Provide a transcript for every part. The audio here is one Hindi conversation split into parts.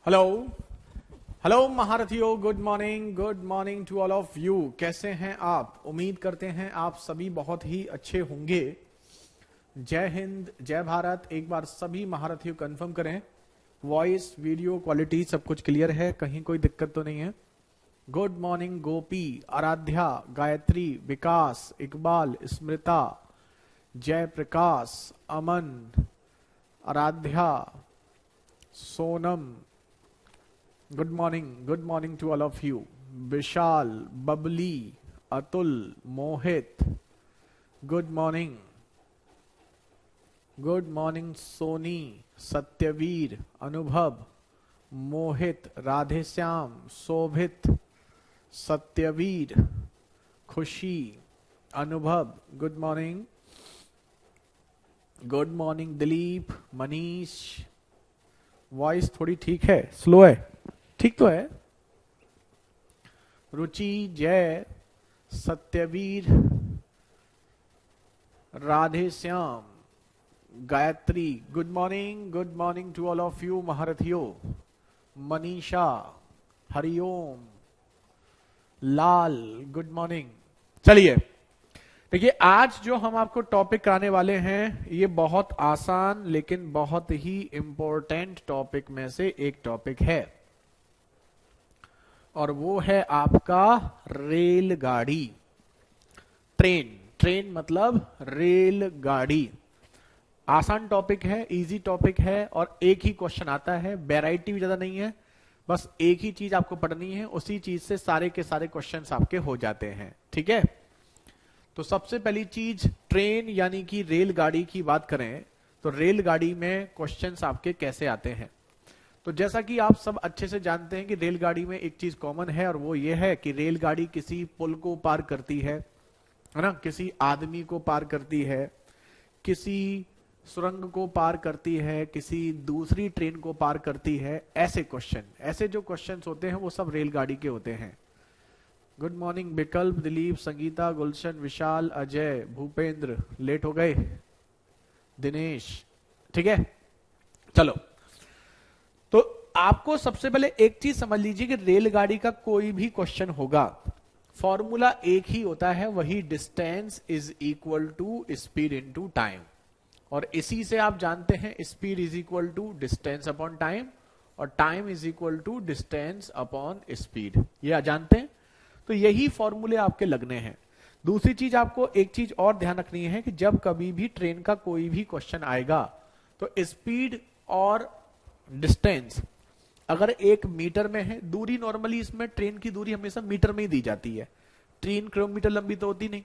हेलो हेलो महारथियों, good morning to all of you. कैसे हैं आप? उम्मीद करते हैं आप सभी बहुत ही अच्छे होंगे। जय हिंद, जय भारत। एक बार सभी महारथियों कंफर्म करें, वॉइस वीडियो क्वालिटी सब कुछ क्लियर है, कहीं कोई दिक्कत तो नहीं है। Good morning Gopi, Aradhya, Gayatri, Vikas, Iqbal, Smrita, Jai Prakash, Aman, Aradhya, Sonam, good morning to all of you. Vishal, Babli, Atul, Mohit, good morning Soni, Satyavir, Anubhav, Mohit, Radheshyam, Shobhit, Satyavir, Khushi, Anubhav, good morning Dilip, Manish. Voice थोड़ी ठीक है, स्लो है? ठीक तो है। Ruchi, Jai, Satyavir, Radheshyam, Gayatri, good morning to all of you महारथियों। Manisha, Hariom, Lal, good morning. चलिए देखिए, आज जो हम आपको टॉपिक कराने वाले हैं ये बहुत आसान लेकिन बहुत ही इंपॉर्टेंट टॉपिक में से एक टॉपिक है, और वो है आपका रेलगाड़ी। ट्रेन मतलब रेलगाड़ी। आसान टॉपिक है, इजी टॉपिक है, और एक ही क्वेश्चन आता है, वैरायटी भी ज्यादा नहीं है। बस एक ही चीज आपको पढ़नी है, उसी चीज से सारे के सारे क्वेश्चंस आपके हो जाते हैं। ठीक है, तो सबसे पहली चीज, ट्रेन यानी कि रेलगाड़ी की बात करें तो रेलगाड़ी में क्वेश्चंस आपके कैसे आते हैं। तो जैसा कि आप सब अच्छे से जानते हैं कि रेलगाड़ी में एक चीज कॉमन है, और वो ये है कि रेलगाड़ी किसी पुल को पार करती है ना, किसी आदमी को पार करती है, किसी सुरंग को पार करती है, किसी दूसरी ट्रेन को पार करती है। ऐसे जो क्वेश्चंस होते हैं वो सब रेलगाड़ी के होते हैं। गुड मॉर्निंग विकल्प, दिलीप, संगीता, गुलशन, विशाल, अजय, भूपेंद्र, लेट हो गए, दिनेश। ठीक है, चलो। तो आपको सबसे पहले एक चीज समझ लीजिए कि रेलगाड़ी का कोई भी क्वेश्चन होगा, फॉर्मूला एक ही होता है, वही distance is equal to speed into time. और इसी से आप जानते हैं speed is equal to distance upon time, और time is equal to distance upon speed. ये जानते हैं, तो यही फॉर्मूले आपके लगने हैं। दूसरी चीज, आपको एक चीज और ध्यान रखनी है कि जब कभी भी ट्रेन का कोई भी क्वेश्चन आएगा तो स्पीड और डिस्टेंस अगर 1 मीटर में है, दूरी नॉर्मली इसमें ट्रेन की दूरी हमेशा मीटर में ही दी जाती है, ट्रेन किलोमीटर लंबी तो होती नहीं,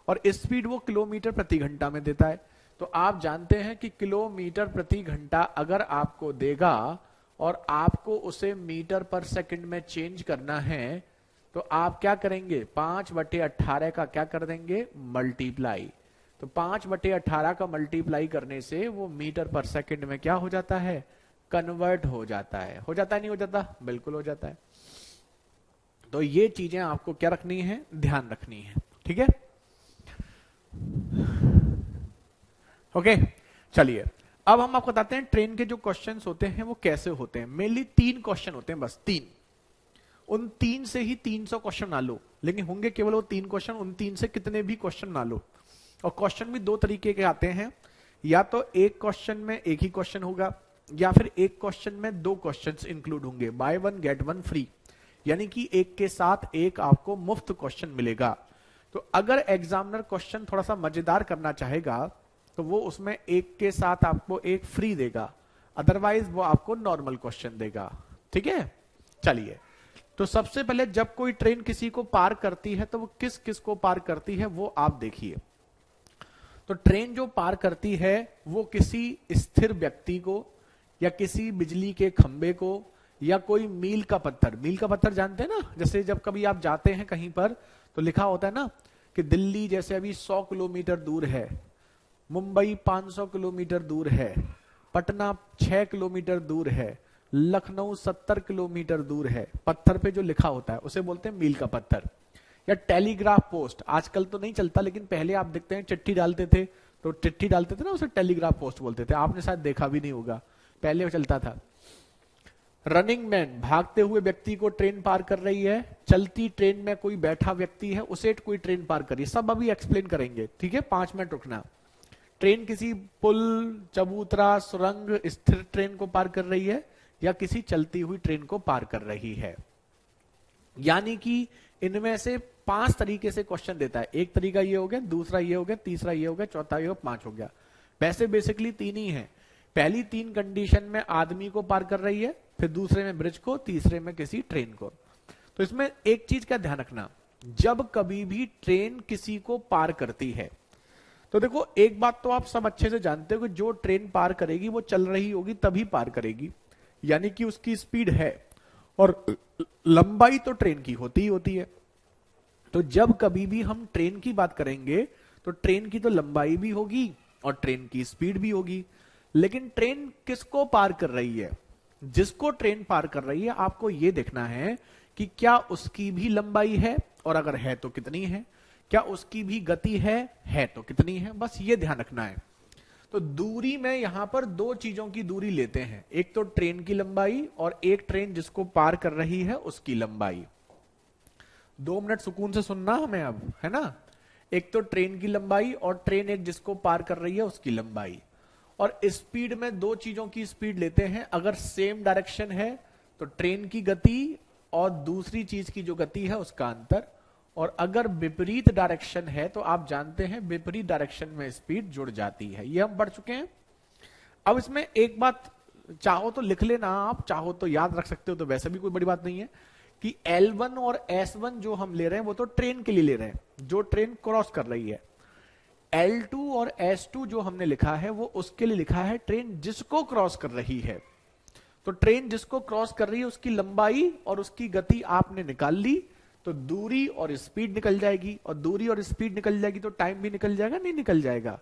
और स्पीड वो किलोमीटर प्रति घंटा में देता है। तो आप जानते हैं कि किलोमीटर प्रति घंटा अगर आपको देगा और आपको उसे मीटर पर सेकंड में चेंज करना है, तो आप क्या करेंगे, 5/18 का क्या कर देंगे, मल्टीप्लाई। तो 5/18 का मल्टीप्लाई करने से वो मीटर पर सेकंड में क्या हो जाता है, कन्वर्ट हो जाता है। हो जाता है, नहीं हो जाता? बिल्कुल हो जाता है। तो ये चीजें आपको क्या रखनी है, ध्यान रखनी है। ठीक है, ओके। चलिए, अब हम आपको बताते हैं ट्रेन के जो क्वेश्चंस होते हैं वो कैसे होते हैं। मेनली 3 क्वेश्चन होते हैं, बस 3। उन 3 से ही 300 क्वेश्चन ना लो, लेकिन होंगे केवल वो 3 क्वेश्चन। उन 3 से कितने भी क्वेश्चन ना लो। और क्वेश्चन भी 2 तरीके के आते हैं, या तो एक क्वेश्चन में एक ही क्वेश्चन होगा, या फिर एक क्वेश्चन में 2 क्वेश्चंस इंक्लूड होंगे, बाय 1 गेट 1 फ्री, यानी कि एक के साथ एक आपको मुफ्त क्वेश्चन मिलेगा। तो अगर एग्जामिनर क्वेश्चन थोड़ा सा मजेदार करना चाहेगा तो वो उसमें एक के साथ आपको एक फ्री देगा, अदरवाइज वो आपको नॉर्मल क्वेश्चन देगा। ठीक है, चलिए। तो सबसे पहले जब कोई ट्रेन किसी को पार करती है तो वो किस किस को पार करती है वो आप देखिए। तो ट्रेन जो पार करती है वो किसी स्थिर व्यक्ति को, या किसी बिजली के खंबे को, या कोई मील का पत्थर जानते हैं ना, जैसे जब कभी आप जाते हैं कहीं पर तो लिखा होता है ना कि दिल्ली जैसे अभी 100 किलोमीटर दूर है, मुंबई 500 किलोमीटर दूर है, पटना 6 किलोमीटर दूर है, लखनऊ 70 किलोमीटर दूर है। पत्थर पे जो लिखा होता है उसे बोलते हैं मील का पत्थर। या टेलीग्राफ पोस्ट, आजकल तो नहीं चलता, लेकिन पहले आप देखते हैं चिट्ठी डालते थे तो चिट्ठी डालते थे ना, उसे टेलीग्राफ पोस्ट बोलते थे। आपने शायद देखा भी नहीं होगा, पहले वो चलता था। रनिंग मैन, भागते हुए व्यक्ति को ट्रेन पार कर रही है। चलती ट्रेन में कोई बैठा व्यक्ति है, उसे कोई ट्रेन पार कर रही है। सब अभी एक्सप्लेन करेंगे, ठीक है, 5 मिनट रुकना। ट्रेन किसी पुल, चबूतरा, सुरंग, स्थिर ट्रेन को पार कर रही है या किसी चलती हुई ट्रेन को पार कर रही है। यानी कि इनमें से 5 तरीके से क्वेश्चन देता है। एक तरीका ये हो गया, दूसरा ये हो गया, तीसरा ये हो गया, चौथा ये हो, 5 हो गया। वैसे बेसिकली 3 ही है। पहली 3 कंडीशन में आदमी को पार कर रही है, फिर दूसरे में ब्रिज को, तीसरे में किसी ट्रेन को। तो इसमें एक चीज का ध्यान रखना, जब कभी भी ट्रेन किसी को पार करती है तो देखो, एक बात तो आप सब अच्छे से जानते हो कि जो ट्रेन पार करेगी वो चल रही होगी तभी पार करेगी, यानी कि उसकी स्पीड है और लंबाई तो ट्रेन की होती ही होती है। तो जब कभी भी हम ट्रेन की बात करेंगे तो ट्रेन की तो लंबाई भी होगी और ट्रेन की स्पीड भी होगी। लेकिन ट्रेन किसको पार कर रही है? जिसको ट्रेन पार कर रही है आपको यह देखना है कि क्या उसकी भी लंबाई है, और अगर है तो कितनी है, क्या उसकी भी गति है तो कितनी है, बस ये ध्यान रखना है। तो दूरी में यहां पर 2 चीजों की दूरी लेते हैं, एक तो ट्रेन की लंबाई और एक ट्रेन जिसको पार कर रही है उसकी लंबाई। 2 मिनट सुकून से सुनना हमें अब, है ना। एक तो ट्रेन की लंबाई और ट्रेन एक जिसको पार कर रही है उसकी लंबाई। और स्पीड में 2 चीजों की स्पीड लेते हैं। अगर सेम डायरेक्शन है तो ट्रेन की गति और दूसरी चीज की जो गति है उसका अंतर, और अगर विपरीत डायरेक्शन है तो आप जानते हैं विपरीत डायरेक्शन में स्पीड जुड़ जाती है। ये हम पढ़ चुके हैं। अब इसमें एक बात, चाहो तो लिख लेना, आप चाहो तो याद रख सकते हो, तो वैसे भी कोई बड़ी बात नहीं है कि L1 और S1 जो हम ले रहे हैं वो तो ट्रेन के लिए ले रहे हैं, जो ट्रेन क्रॉस कर रही है। L2 और S2 जो हमने लिखा है वो उसके लिए लिखा है ट्रेन जिसको क्रॉस कर रही है। तो ट्रेन जिसको क्रॉस कर रही है उसकी लंबाई और उसकी गति आपने निकाल ली, तो दूरी और स्पीड निकल जाएगी, और दूरी और स्पीड निकल जाएगी तो टाइम भी निकल जाएगा, नहीं निकल जाएगा।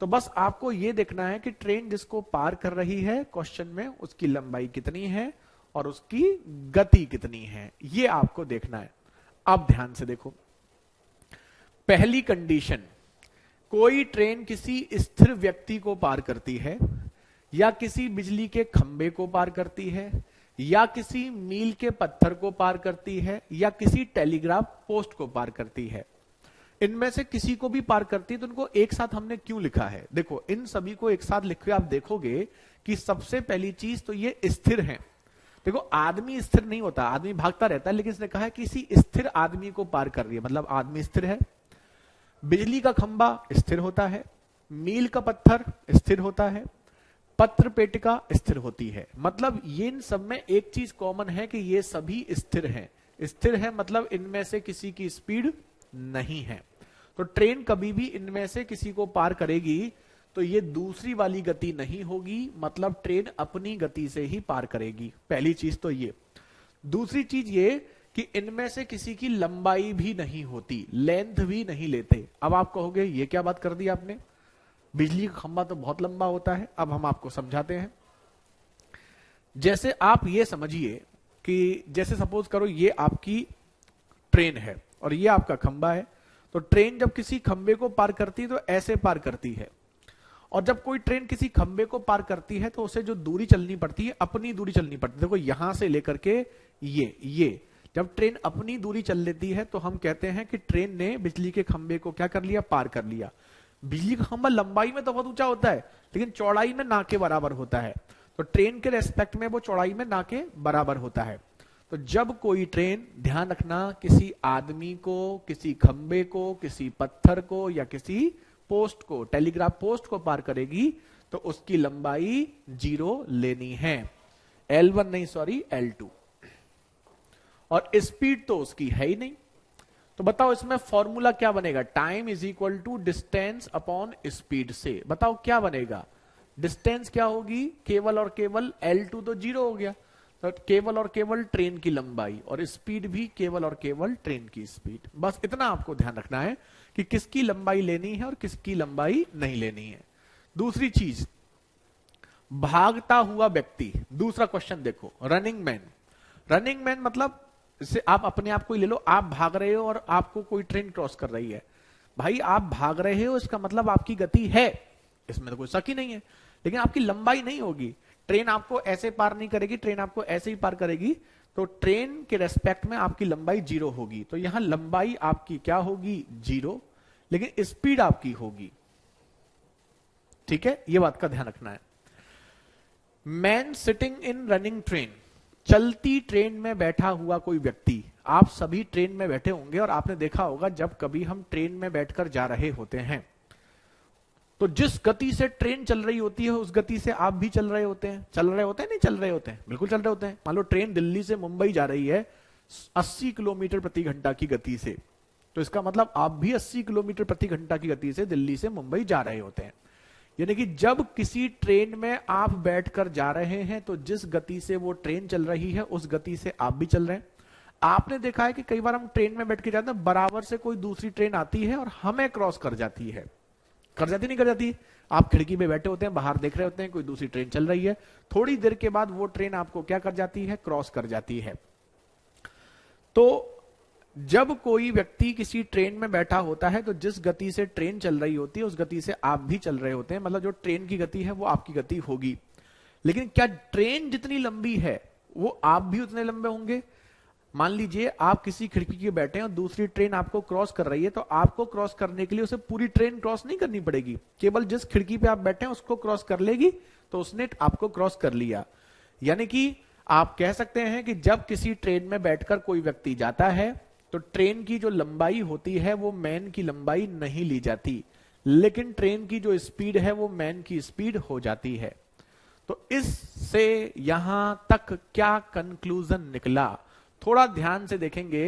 तो बस आपको यह देखना है कि ट्रेन जिसको पार कर रही है क्वेश्चन में उसकी लंबाई कितनी है और उसकी गति कितनी है, ये आपको देखना है। अब ध्यान से देखो, पहली कंडीशन, कोई ट्रेन किसी स्थिर व्यक्ति को पार करती है या किसी बिजली के खंबे को पार करती है या किसी मील के पत्थर को पार करती है या किसी टेलीग्राफ पोस्ट को पार करती है। इनमें से किसी को भी पार करती है, तो उनको एक साथ हमने क्यों लिखा है? देखो, इन सभी को एक साथ लिख के आप देखोगे कि सबसे पहली चीज तो ये स्थिर है। देखो, आदमी स्थिर नहीं होता, आदमी भागता रहता है, लेकिन इसने कहा है किसी स्थिर आदमी को पार कर रही है, मतलब आदमी स्थिर है। बिजली का खंबा स्थिर होता है, मील का पत्थर स्थिर होता है, पत्र पेटिका स्थिर होती है। मतलब ये इन सब में एक चीज कॉमन है कि ये सभी स्थिर हैं। स्थिर है मतलब इनमें से किसी की स्पीड नहीं है। तो ट्रेन कभी भी इनमें से किसी को पार करेगी तो ये दूसरी वाली गति नहीं होगी, मतलब ट्रेन अपनी गति से ही पार करेगी। पहली चीज तो ये। दूसरी चीज ये कि इनमें से किसी की लंबाई भी नहीं होती, लेंथ भी नहीं लेते। अब आप कहोगे ये क्या बात कर दी आपने, बिजली का खंबा तो बहुत लंबा होता है। अब हम आपको समझाते हैं। जैसे आप ये समझिए कि जैसे सपोज करो ये आपकी ट्रेन है और ये आपका खंबा है। तो ट्रेन जब किसी खंबे को पार करती है तो ऐसे पार करती है, और जब कोई ट्रेन किसी खंबे को पार करती है तो उसे जो दूरी चलनी पड़ती है अपनी दूरी चलनी पड़ती है। देखो, यहां से लेकर के ये जब ट्रेन अपनी दूरी चल लेती है तो हम कहते हैं कि ट्रेन ने बिजली के खंबे को क्या कर लिया, पार कर लिया। बिजली का खंबा लंबाई में तो बहुत ऊंचा होता है लेकिन चौड़ाई में ना के बराबर होता है, तो ट्रेन के रेस्पेक्ट में वो चौड़ाई में ना के बराबर होता है। तो जब कोई ट्रेन, ध्यान रखना, किसी आदमी को, किसी खंबे को, किसी पत्थर को या किसी पोस्ट को, टेलीग्राफ पोस्ट को पार करेगी तो उसकी लंबाई 0 लेनी है, L1 नहीं, सॉरी L2। और स्पीड तो उसकी है ही नहीं। तो बताओ इसमें फॉर्मूला क्या बनेगा, time is equal to distance upon speed से। बताओ क्या बनेगा, डिस्टेंस क्या होगी, केवल और केवल L2 तो 0 हो गया, तो केवल और केवल ट्रेन की लंबाई, और स्पीड भी केवल और केवल ट्रेन की स्पीड। बस इतना आपको ध्यान रखना है कि किसकी लंबाई लेनी है और किसकी लंबाई नहीं लेनी है। दूसरी चीज, भागता हुआ व्यक्ति। दूसरा क्वेश्चन देखो, रनिंग मैन। रनिंग मैन मतलब इससे आप अपने आप को ही ले लो, आप भाग रहे हो और आपको कोई ट्रेन क्रॉस कर रही है। भाई आप भाग रहे हो इसका मतलब आपकी गति है, इसमें तो कोई शक ही नहीं है, लेकिन आपकी लंबाई नहीं होगी। ट्रेन आपको ऐसे पार नहीं करेगी, ट्रेन आपको ऐसे ही पार करेगी, तो ट्रेन के रेस्पेक्ट में आपकी लंबाई 0 होगी। तो यहां लंबाई आपकी क्या होगी? 0, लेकिन स्पीड आपकी होगी। ठीक है, ये बात का ध्यान रखना है। Man sitting in running train, चलती ट्रेन में बैठा हुआ कोई व्यक्ति। आप सभी ट्रेन में बैठे होंगे और आपने देखा होगा जब कभी हम ट्रेन में बैठकर जा रहे होते हैं तो जिस गति से ट्रेन चल रही होती है उस गति से आप भी चल रहे होते हैं। चल रहे होते हैं, नहीं चल रहे होते हैं? बिल्कुल चल रहे होते हैं। मान लो ट्रेन दिल्ली से मुंबई जा रही है 80 किलोमीटर प्रति घंटा की गति से, तो इसका मतलब आप भी 80 किलोमीटर प्रति घंटा की गति से दिल्ली से मुंबई जा रहे होते हैं। यानी कि जब किसी ट्रेन में आप बैठकर जा रहे हैं तो जिस गति से वो ट्रेन चल रही है उस गति से आप भी चल रहे हैं। आपने देखा है कि कई बार हम ट्रेन में बैठ के जाते हैं, बराबर से कोई दूसरी ट्रेन आती है और हमें क्रॉस कर जाती है। कर जाती नहीं कर जाती? आप खिड़की पे बैठे होते हैं, बाहर देख रहे होते हैं, कोई दूसरी ट्रेन चल रही है, थोड़ी देर के बाद वो ट्रेन आपको क्या कर जाती है? क्रॉस कर जाती है। तो जब कोई व्यक्ति किसी ट्रेन में बैठा होता है तो जिस गति से ट्रेन चल रही होती है उस गति से आप भी चल रहे होते हैं, मतलब जो ट्रेन की गति है वो आपकी गति होगी। लेकिन क्या ट्रेन जितनी लंबी है वो आप भी उतने लंबे होंगे? मान लीजिए आप किसी खिड़की के बैठे हैं और दूसरी ट्रेन आपको क्रॉस कर रही है, तो आपको क्रॉस करने के लिए उसे पूरी ट्रेन क्रॉस नहीं करनी पड़ेगी, केवल जिस खिड़की पे आप बैठे हैं उसको क्रॉस कर लेगी, तो उसने आपको क्रॉस कर लिया। यानी कि आप कह सकते हैं कि जब किसी ट्रेन में बैठकर कोई व्यक्ति जाता है तो ट्रेन की जो लंबाई होती है वो मैन की लंबाई नहीं ली जाती, लेकिन ट्रेन की जो स्पीड है वो मैन की स्पीड हो जाती है। तो इससे यहां तक क्या कंक्लूजन निकला? थोड़ा ध्यान से देखेंगे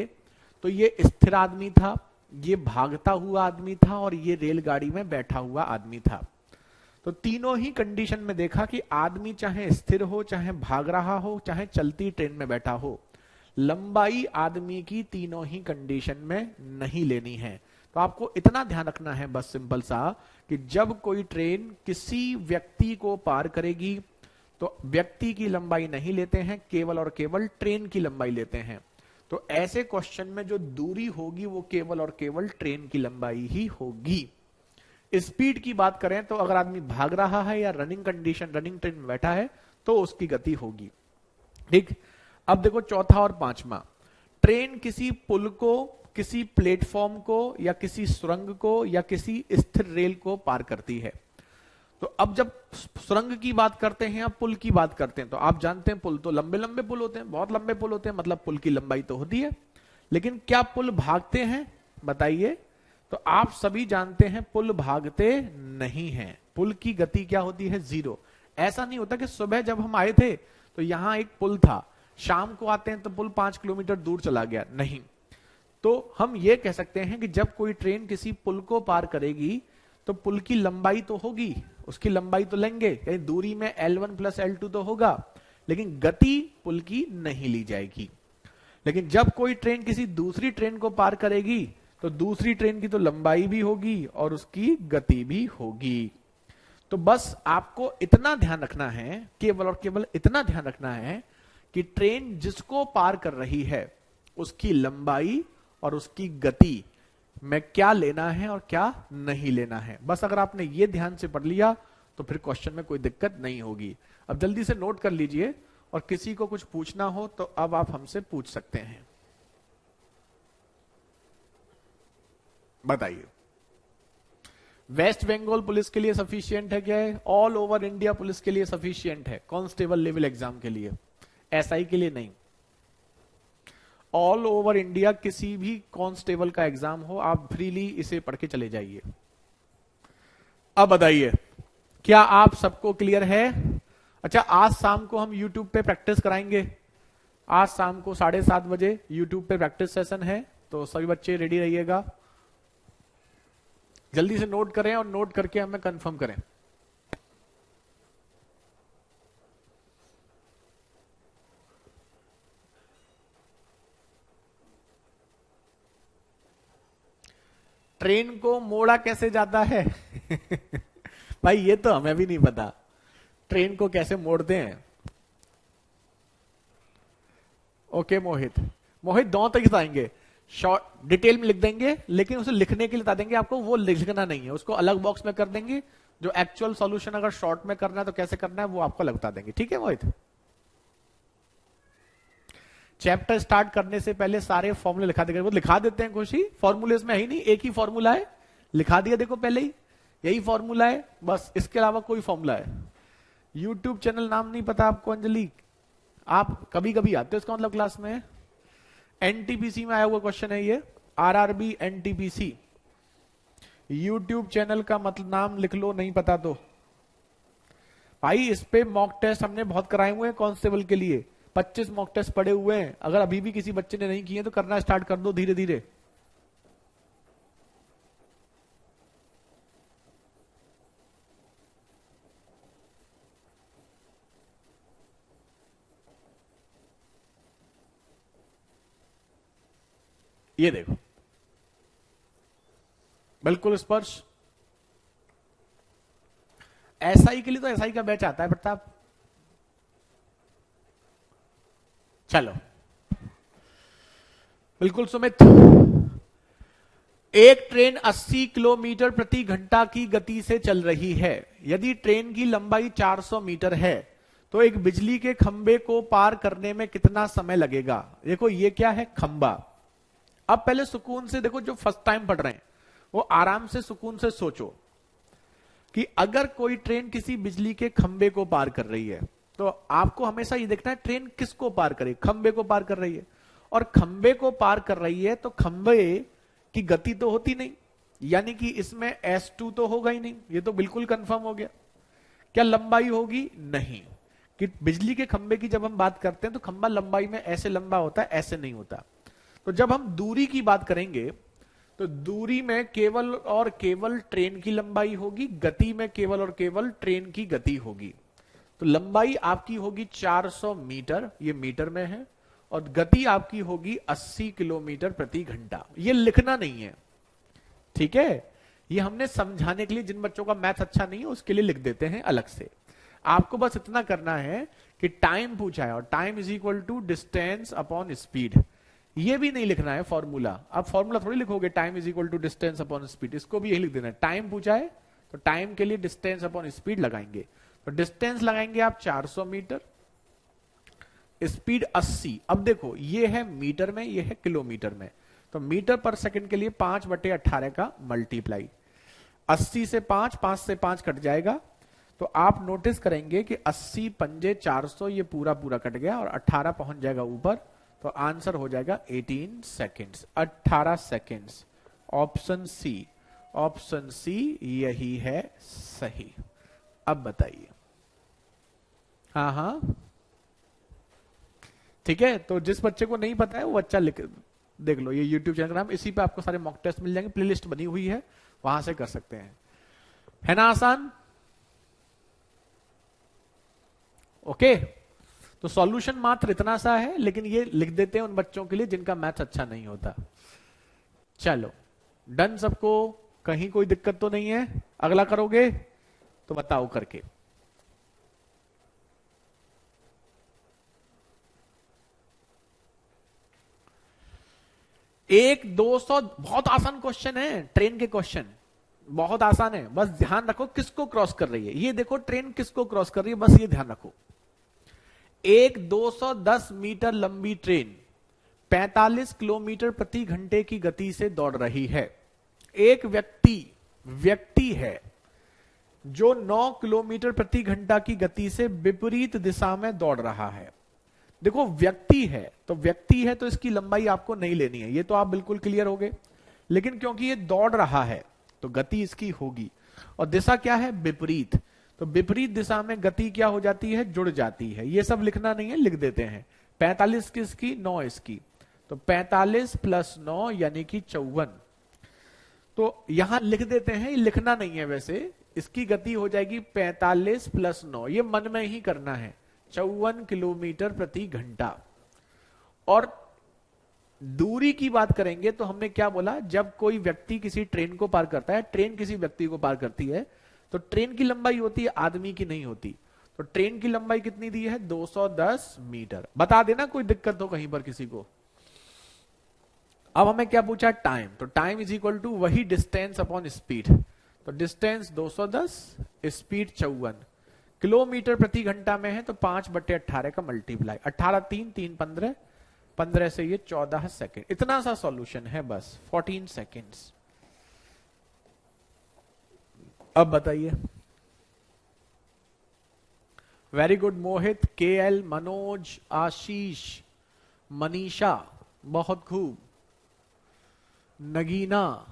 तो ये स्थिर आदमी था, ये भागता हुआ आदमी था और ये रेलगाड़ी में बैठा हुआ आदमी था। तो तीनों ही कंडीशन में देखा कि आदमी चाहे स्थिर हो, चाहे भाग रहा हो, चाहे चलती ट्रेन में बैठा हो, लंबाई आदमी की तीनों ही कंडीशन में नहीं लेनी है। तो आपको इतना ध्यान रखना है बस सिंपल सा कि जब कोई ट्रेन किसी व्यक्ति को पार करेगी तो व्यक्ति की लंबाई नहीं लेते हैं, केवल और केवल ट्रेन की लंबाई लेते हैं। तो ऐसे क्वेश्चन में जो दूरी होगी वो केवल और केवल ट्रेन की लंबाई ही होगी। स्पीड की बात करें तो अगर आदमी भाग रहा है या रनिंग कंडीशन, रनिंग ट्रेन में बैठा है तो उसकी गति होगी। ठीक, अब देखो चौथा और पांचवा। ट्रेन किसी पुल को, किसी प्लेटफॉर्म को या किसी सुरंग को या किसी स्थिर रेल को पार करती है। तो अब जब सुरंग की बात करते हैं या पुल की बात करते हैं तो आप जानते हैं पुल तो लंबे लंबे पुल होते हैं, बहुत लंबे पुल होते हैं, मतलब पुल की लंबाई तो होती है। लेकिन क्या पुल भागते हैं? बताइए। तो आप सभी जानते हैं पुल भागते नहीं हैं। पुल की गति क्या होती है? 0। ऐसा नहीं होता कि सुबह जब हम आए थे तो यहां एक पुल था, शाम को आते हैं तो पुल 5 किलोमीटर दूर चला गया, नहीं। तो हम ये कह सकते हैं कि जब कोई ट्रेन किसी पुल को पार करेगी तो पुल की लंबाई तो होगी, उसकी लंबाई तो लेंगे, यानी दूरी में L1 प्लस L2 तो होगा, लेकिन गति पुल की नहीं ली जाएगी। लेकिन जब कोई ट्रेन किसी दूसरी ट्रेन को पार करेगी तो दूसरी ट्रेन की तो लंबाई भी होगी और उसकी गति भी होगी। तो बस आपको इतना ध्यान रखना है, केवल और केवल इतना ध्यान रखना है कि ट्रेन जिसको पार कर रही है उसकी लंबाई और उसकी गति में क्या लेना है और क्या नहीं लेना है। बस अगर आपने ये ध्यान से पढ़ लिया तो फिर क्वेश्चन में कोई दिक्कत नहीं होगी। अब जल्दी से नोट कर लीजिए और किसी को कुछ पूछना हो तो अब आप हमसे पूछ सकते हैं। बताइए। वेस्ट बंगाल पुलिस के लिए सफिशियंट है क्या? है ऑल ओवर इंडिया पुलिस के लिए सफिशियंट है, कांस्टेबल लेवल एग्जाम के लिए, एसआई के लिए नहीं। ऑल ओवर इंडिया किसी भी कांस्टेबल का एग्जाम हो, आप फ्रीली इसे पढ़ के चले जाइए। अब बताइए, क्या आप सबको क्लियर है? अच्छा, आज शाम को हम YouTube पे प्रैक्टिस कराएंगे। आज शाम को 7:30 बजे YouTube पे प्रैक्टिस सेशन है, तो सभी बच्चे रेडी रहिएगा। जल्दी से नोट करें और नोट करके हमें कंफर्म करें। ट्रेन को मोड़ा कैसे जाता है? भाई ये तो हमें भी नहीं पता, ट्रेन को कैसे मोड़ते हैं। ओके मोहित, मोहित दोनों तक बताएंगे, शॉर्ट डिटेल में लिख देंगे, लेकिन उसे लिखने के लिए बता देंगे आपको, वो लिखना नहीं है, उसको अलग बॉक्स में कर देंगे, जो एक्चुअल सॉल्यूशन अगर शॉर्ट में करना है तो कैसे करना है वो आपको बता देंगे, ठीक है मोहित। चैप्टर स्टार्ट करने से पहले सारे फॉर्मूले लिखा देंगे, वो लिखा देते हैं खुशी, फॉर्मूले इसमें है ही नहीं, एक ही फॉर्मूला है, लिखा दिया देखो पहले ही, यही फॉर्मूला है बस, इसके अलावा कोई फॉर्मूला है। यूट्यूब चैनल नाम नहीं पता आपको अंजलि, आप कभी कभी आते हो इसका मतलब क्लास में। एनटीपीसी में आया हुआ क्वेश्चन है ये, आरआरबी एनटीपीसी, यूट्यूब चैनल का मतलब नाम लिख लो, नहीं पता तो भाई। इस पे मॉक टेस्ट हमने बहुत कराए हुए हैं कांस्टेबल के लिए, 25 मॉक टेस्ट पड़े हुए हैं, अगर अभी भी किसी बच्चे ने नहीं किए तो करना स्टार्ट कर दो धीरे धीरे। ये देखो बिल्कुल स्पर्श, एसआई के लिए तो एसआई का बैच आता है प्रताप। चलो बिल्कुल सुमित, एक ट्रेन 80 किलोमीटर प्रति घंटा की गति से चल रही है। यदि ट्रेन की लंबाई 400 मीटर है तो एक बिजली के खंबे को पार करने में कितना समय लगेगा। देखो ये क्या है, खंबा। अब पहले सुकून से देखो, जो फर्स्ट टाइम पढ़ रहे हैं वो आराम से सुकून से सोचो कि अगर कोई ट्रेन किसी बिजली के खंबे को पार कर रही है तो आपको हमेशा ये देखना है ट्रेन किसको पार करे, खंबे को पार कर रही है। और खंबे को पार कर रही है तो खंबे की गति तो होती नहीं, यानी कि इसमें S2 तो होगा ही नहीं, ये तो बिल्कुल कंफर्म हो गया। क्या लंबाई होगी, नहीं, कि बिजली के खंबे की जब हम बात करते हैं तो खंबा लंबाई में ऐसे लंबा होता है, ऐसे नहीं होता। तो जब हम दूरी की बात करेंगे तो दूरी में केवल और केवल ट्रेन की लंबाई होगी, गति में केवल और केवल ट्रेन की गति होगी। तो लंबाई आपकी होगी 400 मीटर, ये मीटर में है, और गति आपकी होगी 80 किलोमीटर प्रति घंटा। ये लिखना नहीं है, ठीक है, ये हमने समझाने के लिए, जिन बच्चों का मैथ अच्छा नहीं है उसके लिए लिख देते हैं अलग से। आपको बस इतना करना है कि टाइम पूछा है और time is equal to distance upon speed, ये भी नहीं लिखना है फॉर्मूला। आप फॉर्मूला थोड़ी लिखोगे time is equal to distance upon speed, इसको भी यही लिख देना है। टाइम पूछा है तो टाइम के लिए डिस्टेंस अपॉन स्पीड लगाएंगे, तो डिस्टेंस लगाएंगे आप 400 मीटर, स्पीड 80। अब देखो ये है मीटर में, ये है किलोमीटर में, तो मीटर पर सेकंड के लिए 5/18 का मल्टीप्लाई, 80 से 5, 5 से 5 कट जाएगा, तो आप नोटिस करेंगे कि 80 पंजे 400, ये पूरा पूरा कट गया और 18 पहुंच जाएगा ऊपर, तो आंसर हो जाएगा 18 seconds, 18 seconds. Option C, option C यही है सही। अब बताइए, हाँ हाँ ठीक है। तो जिस बच्चे को नहीं पता है वो बच्चा लिख देख लो, ये यूट्यूब चैनल का नाम, इसी पे आपको सारे मॉक टेस्ट मिल जाएंगे, प्लेलिस्ट बनी हुई है, वहां से कर सकते हैं, है ना आसान। ओके, तो सॉल्यूशन मात्र इतना सा है, लेकिन ये लिख देते हैं उन बच्चों के लिए जिनका मैथ अच्छा नहीं होता। चलो डन सबको, कहीं कोई दिक्कत तो नहीं है। अगला करोगे तो बताओ करके। एक 200, बहुत आसान क्वेश्चन है, ट्रेन के क्वेश्चन बहुत आसान है, बस ध्यान रखो किसको क्रॉस कर रही है। ये देखो ट्रेन किसको क्रॉस कर रही है, बस ये ध्यान रखो। एक 210 मीटर लंबी ट्रेन 45 किलोमीटर प्रति घंटे की गति से दौड़ रही है। एक व्यक्ति है जो 9 किलोमीटर प्रति घंटा की गति से विपरीत दिशा में दौड़ रहा है। देखो व्यक्ति है तो इसकी लंबाई आपको नहीं लेनी है, ये तो आप बिल्कुल क्लियर हो गए। लेकिन क्योंकि ये दौड़ रहा है तो गति इसकी होगी, और दिशा क्या है, विपरीत, तो विपरीत दिशा में गति क्या हो जाती है, जुड़ जाती है। ये सब लिखना नहीं है, लिख देते हैं। 45 किसकी, 9 इसकी, तो 45 + 9 यानी कि 54। तो यहां लिख देते हैं, लिखना नहीं है वैसे, इसकी गति हो जाएगी 45 + 9, ये मन में ही करना है, 54 किलोमीटर प्रति घंटा। और दूरी की बात करेंगे तो हमने क्या बोला, जब कोई व्यक्ति किसी ट्रेन को पार करता है, ट्रेन किसी व्यक्ति को पार करती है, तो ट्रेन की लंबाई होती है, आदमी की नहीं होती। तो ट्रेन की लंबाई कितनी दी है, 210 मीटर। बता देना कोई दिक्कत हो कहीं पर किसी को। अब हमें क्या पूछा, टाइम, तो टाइम इज इक्वल टू वही डिस्टेंस अपॉन स्पीड। तो डिस्टेंस 210, स्पीड 54, किलोमीटर प्रति घंटा में है तो 5/18 का मल्टीप्लाई, 18 3 3 15, 15 से ये 14 सेकेंड। इतना सा सॉल्यूशन है बस, 14 सेकेंड्स। अब बताइए। वेरी गुड मोहित, केएल, मनोज, आशीष, मनीषा, बहुत खूब, नगीना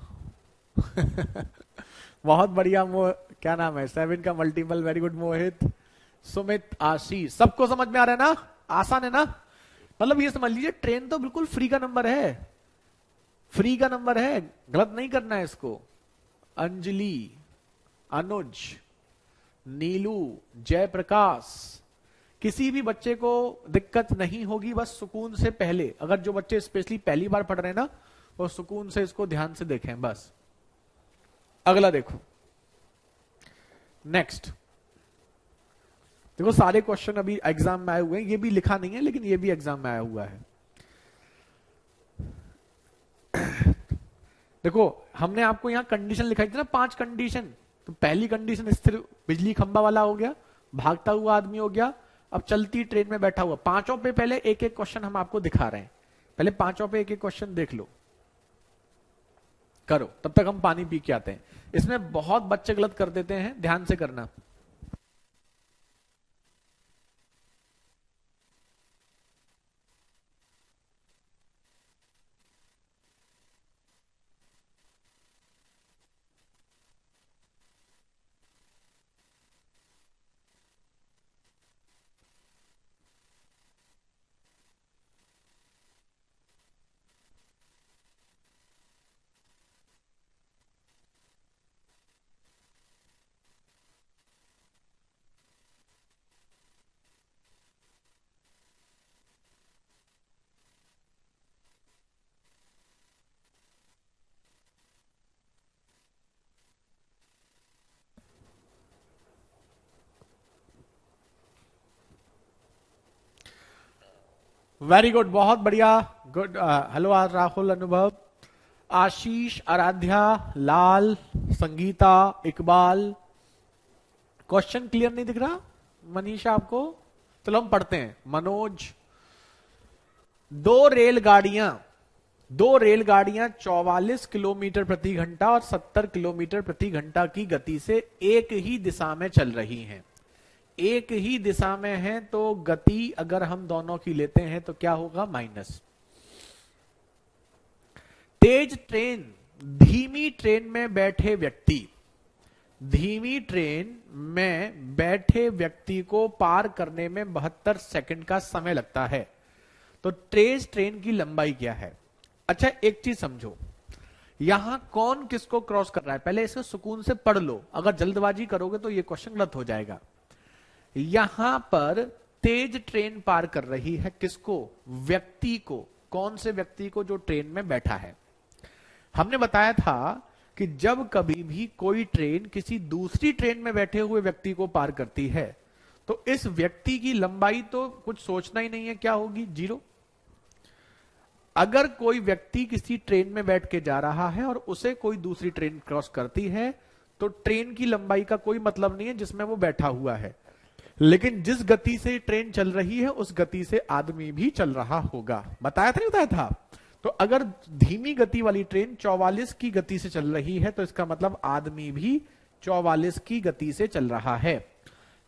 बहुत बढ़िया। क्या नाम है, 7 का मल्टीपल, वेरी गुड मोहित, सुमित, आशीष, सबको समझ में आ रहा है ना, आसान है ना। मतलब ये समझ लीजिए ट्रेन तो बिल्कुल फ्री का नंबर है, फ्री का नंबर है, गलत नहीं करना है इसको। अंजलि, अनुज, नीलू, जयप्रकाश, किसी भी बच्चे को दिक्कत नहीं होगी, बस सुकून से पहले, अगर जो बच्चे स्पेशली पहली बार पढ़ रहे हैं ना, वो सुकून से इसको ध्यान से देखें बस। अगला देखो, नेक्स्ट देखो, सारे क्वेश्चन अभी एग्जाम में आए हुए हैं, ये भी लिखा नहीं है लेकिन ये भी एग्जाम में आया हुआ है। देखो हमने आपको यहां कंडीशन लिखाई थी ना, 5 कंडीशन। तो पहली कंडीशन स्थिर बिजली खंभा वाला हो गया, भागता हुआ आदमी हो गया, अब चलती ट्रेन में बैठा हुआ। पांचों पे पहले एक एक क्वेश्चन हम आपको दिखा रहे हैं, पहले पांचों पे एक एक क्वेश्चन देख लो, करो, तब तक हम पानी पी के आते हैं। इसमें बहुत बच्चे गलत कर देते हैं, ध्यान से करना। वेरी गुड, बहुत बढ़िया, गुड। हेलो राहुल, अनुभव, आशीष, आराध्या, लाल, संगीता, इकबाल। क्वेश्चन क्लियर नहीं दिख रहा मनीषा आपको? चलो हम पढ़ते हैं। मनोज, दो रेलगाड़ियां 44 किलोमीटर प्रति घंटा और 70 किलोमीटर प्रति घंटा की गति से एक ही दिशा में चल रही हैं। एक ही दिशा में है तो गति अगर हम दोनों की लेते हैं तो क्या होगा, माइनस। तेज ट्रेन, धीमी ट्रेन में बैठे व्यक्ति, धीमी ट्रेन में बैठे व्यक्ति को पार करने में 72 सेकंड का समय लगता है। तो तेज ट्रेन की लंबाई क्या है? अच्छा एक चीज समझो, यहां कौन किसको क्रॉस कर रहा है, पहले इसको सुकून से पढ़ लो, अगर जल्दबाजी करोगे तो यह क्वेश्चन गलत हो जाएगा। यहां पर तेज ट्रेन पार कर रही है किसको? व्यक्ति को। कौन से व्यक्ति को? जो ट्रेन में बैठा है। हमने बताया था कि जब कभी भी कोई ट्रेन किसी दूसरी ट्रेन में बैठे हुए व्यक्ति को पार करती है तो इस व्यक्ति की लंबाई तो कुछ सोचना ही नहीं है, क्या होगी, 0। अगर कोई व्यक्ति किसी ट्रेन में बैठ के जा रहा है और उसे कोई दूसरी ट्रेन क्रॉस करती है तो ट्रेन की लंबाई का कोई मतलब नहीं है जिसमें वो बैठा हुआ है, लेकिन जिस गति से ट्रेन चल रही है उस गति से आदमी भी चल रहा होगा। बताया था नहीं बताया था? तो अगर धीमी गति वाली ट्रेन 44 की गति से चल रही है तो इसका मतलब आदमी भी 44 की गति से चल रहा है,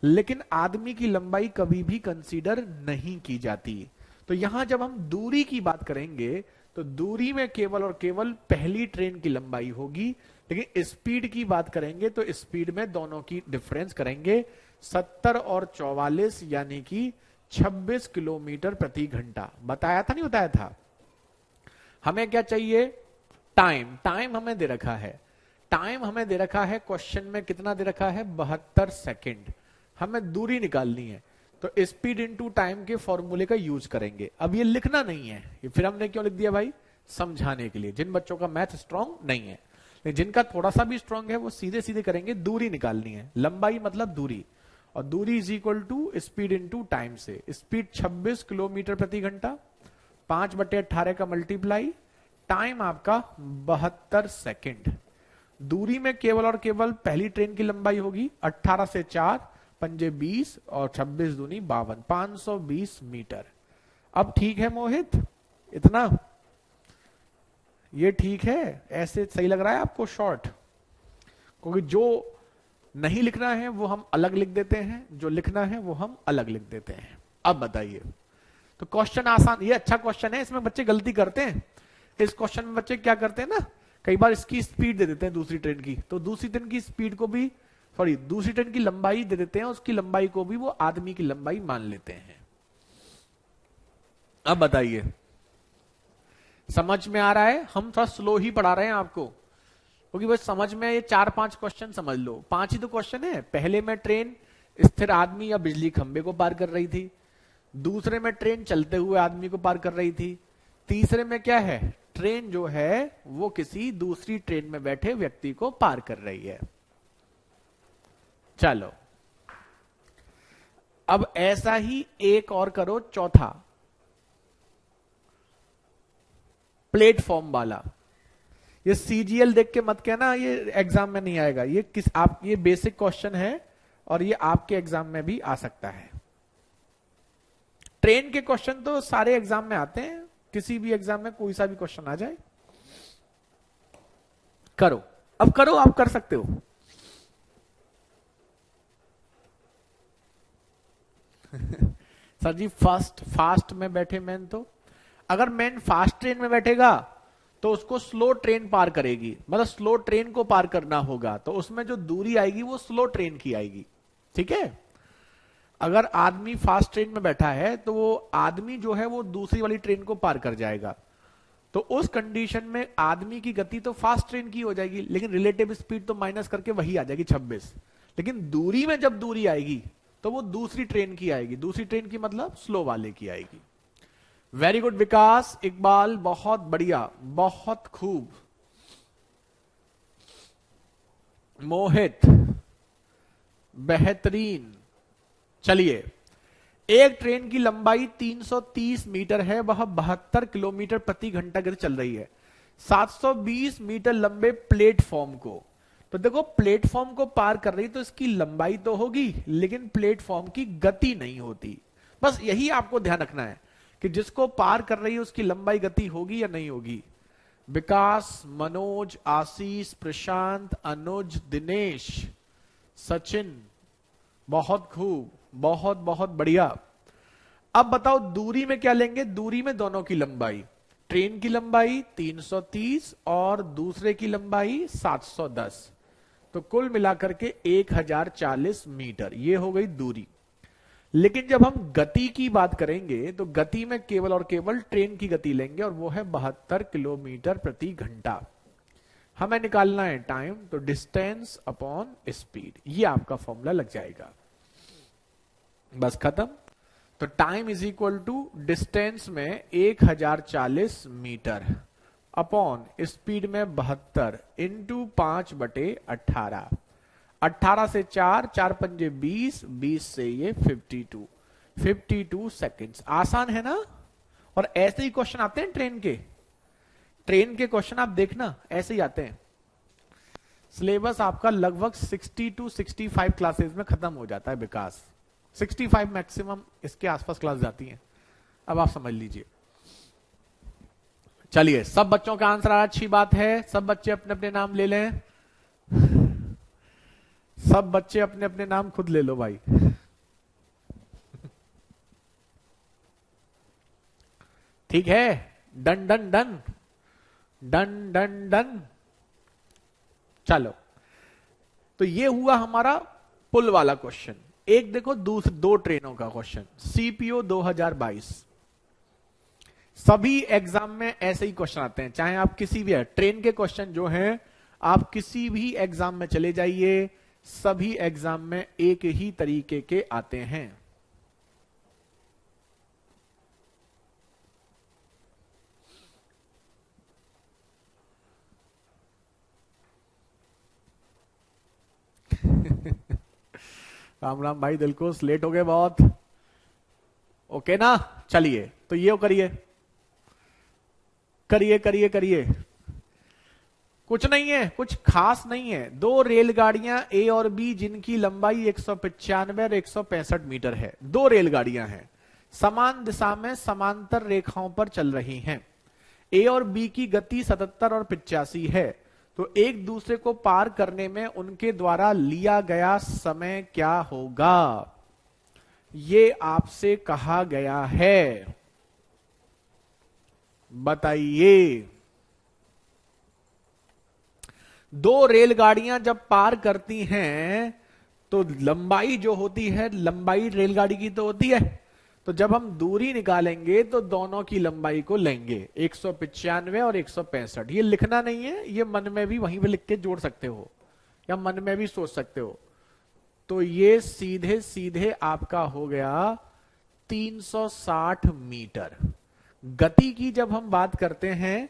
लेकिन आदमी की लंबाई कभी भी कंसीडर नहीं की जाती। तो यहां जब हम दूरी की बात करेंगे तो दूरी में केवल और केवल पहली ट्रेन की लंबाई होगी, लेकिन स्पीड की बात करेंगे तो स्पीड में दोनों की डिफरेंस करेंगे, 70 और 44 यानी कि 26 किलोमीटर प्रति घंटा। बताया था नहीं बताया था? हमें क्या चाहिए? टाइम। टाइम हमें दे रखा है, टाइम हमें दे रखा है, क्वेश्चन में कितना दे रखा है, 72 सेकेंड। हमें दूरी निकालनी है तो स्पीड इनटू टाइम के फॉर्मूले का यूज करेंगे। अब ये लिखना नहीं है, ये फिर हमने क्यों लिख दिया भाई? समझाने के लिए। जिन बच्चों का मैथ स्ट्रांग नहीं है, लेकिन जिनका थोड़ा सा भी स्ट्रांग है वो सीधे सीधे करेंगे। दूरी निकालनी है, लंबाई मतलब दूरी, और दूरी is equal to speed into time से। स्पीड 26 किलोमीटर प्रति घंटा, 5/18 का मल्टीप्लाई, टाइम आपका 72 सेकेंड। दूरी में केवल और केवल पहली ट्रेन की लंबाई होगी 18 से 4, पंजे 20 और 26 दूनी 52, 520 मीटर। अब ठीक है मोहित, इतना ये ठीक है, ऐसे सही लग रहा है आपको शॉर्ट? क्योंकि जो नहीं लिखना है वो हम अलग लिख देते हैं, जो लिखना है वो हम अलग लिख देते हैं। अब बताइए, तो क्वेश्चन आसान, ये अच्छा क्वेश्चन है, इसमें बच्चे गलती करते हैं। इस क्वेश्चन में बच्चे क्या करते हैं ना, कई बार इसकी स्पीड दे देते हैं दूसरी ट्रेन की, तो दूसरी ट्रेन की स्पीड को भी, सॉरी दूसरी ट्रेन की लंबाई दे देते हैं, उसकी लंबाई को भी वो आदमी की लंबाई मान लेते हैं। अब बताइए समझ में आ रहा है? हम थोड़ा स्लो ही पढ़ा रहे हैं आपको, क्योंकि बस समझ में ये 4-5 क्वेश्चन समझ लो, 5 ही तो क्वेश्चन है। पहले में ट्रेन स्थिर आदमी या बिजली खंबे को पार कर रही थी, दूसरे में ट्रेन चलते हुए आदमी को पार कर रही थी, तीसरे में क्या है, ट्रेन जो है वो किसी दूसरी ट्रेन में बैठे व्यक्ति को पार कर रही है। चलो अब ऐसा ही एक और करो, चौथा प्लेटफॉर्म वाला। ये सीजीएल देख के मत कहना ये एग्जाम में नहीं आएगा, ये ये बेसिक क्वेश्चन है और ये आपके एग्जाम में भी आ सकता है। ट्रेन के क्वेश्चन तो सारे एग्जाम में आते हैं, किसी भी एग्जाम में कोई सा भी क्वेश्चन आ जाए। करो, अब करो, आप कर सकते हो। सर जी फास्ट में बैठे मैन, तो अगर मैन फास्ट ट्रेन में बैठेगा तो उसको स्लो ट्रेन पार करेगी, मतलब स्लो ट्रेन को पार करना होगा, तो उसमें जो दूरी आएगी वो स्लो ट्रेन की आएगी। ठीक है, अगर आदमी फास्ट ट्रेन में बैठा है तो वो आदमी जो है वो दूसरी वाली ट्रेन को पार कर जाएगा, तो उस कंडीशन में आदमी की गति तो फास्ट ट्रेन की हो जाएगी, लेकिन रिलेटिव स्पीड तो माइनस करके वही आ जाएगी 26। लेकिन दूरी में जब दूरी आएगी तो वो दूसरी ट्रेन की आएगी, दूसरी ट्रेन की मतलब स्लो वाले की आएगी। वेरी गुड विकास, इकबाल, बहुत बढ़िया, बहुत खूब। मोहित बेहतरीन। चलिए, एक ट्रेन की लंबाई 330 मीटर है, वह 72 किलोमीटर प्रति घंटा गति चल रही है 720 मीटर लंबे प्लेटफॉर्म को। तो देखो प्लेटफॉर्म को पार कर रही तो इसकी लंबाई तो होगी, लेकिन प्लेटफॉर्म की गति नहीं होती। बस यही आपको ध्यान रखना है कि जिसको पार कर रही है उसकी लंबाई गति होगी या नहीं होगी। विकास, मनोज, आशीष, प्रशांत, अनुज, दिनेश, सचिन, बहुत खूब, बहुत बहुत बढ़िया। अब बताओ दूरी में क्या लेंगे? दूरी में दोनों की लंबाई, ट्रेन की लंबाई 330 और दूसरे की लंबाई 710, तो कुल मिलाकर के 1040 मीटर, ये हो गई दूरी। लेकिन जब हम गति की बात करेंगे तो गति में केवल और केवल ट्रेन की गति लेंगे और वो है 72 किलोमीटर प्रति घंटा। हमें निकालना है टाइम, तो डिस्टेंस अपॉन स्पीड, ये आपका फॉर्मूला लग जाएगा। बस खत्म। तो time is equal to distance में 1040 मीटर अपॉन स्पीड में 72 इंटू 5/18, 18 से 4, 4 पंजे 20, 20 से ये 52 सेकेंड्स। आसान है ना? और ऐसे ही क्वेश्चन आते हैं ट्रेन के क्वेश्चन आप देखना ऐसे ही आते हैं। सिलेबस आपका लगभग 60 to 65 क्लासेस में खत्म हो जाता है विकास, 65 मैक्सिमम इसके आसपास क्लास जाती हैं। अब आप समझ लीजिए। चलिए, सब बच्चों का आंसर आ, अच्छी बात है। सब बच्चे अपने अपने नाम ले लें, सब बच्चे अपने अपने नाम खुद ले लो भाई। ठीक है, done done done done done done. चलो, तो ये हुआ हमारा पुल वाला क्वेश्चन। एक देखो दो ट्रेनों का क्वेश्चन, सीपीओ 2022। सभी एग्जाम में ऐसे ही क्वेश्चन आते हैं, चाहे आप किसी भी ट्रेन के क्वेश्चन जो हैं आप किसी भी एग्जाम में चले जाइए, सभी एग्जाम में एक ही तरीके के आते हैं। राम राम भाई, दिल को लेट हो गए बहुत। ओके ना? चलिए, तो ये करिए करिए करिए करिए। कुछ नहीं है, कुछ खास नहीं है। दो रेलगाड़ियां ए और बी जिनकी लंबाई 195 और 165 मीटर है, दो रेलगाड़ियां हैं, समान दिशा में समांतर रेखाओं पर चल रही हैं। ए और बी की गति 77 और 85 है, तो एक दूसरे को पार करने में उनके द्वारा लिया गया समय क्या होगा, ये आपसे कहा गया है। बताइए। दो रेलगाड़ियां जब पार करती हैं तो लंबाई जो होती है, लंबाई रेलगाड़ी की तो होती है, तो जब हम दूरी निकालेंगे तो दोनों की लंबाई को लेंगे, 195 और 165। ये लिखना नहीं है, ये मन में भी वहीं पे लिख के जोड़ सकते हो या मन में भी सोच सकते हो। तो ये सीधे सीधे आपका हो गया 360 मीटर। गति की जब हम बात करते हैं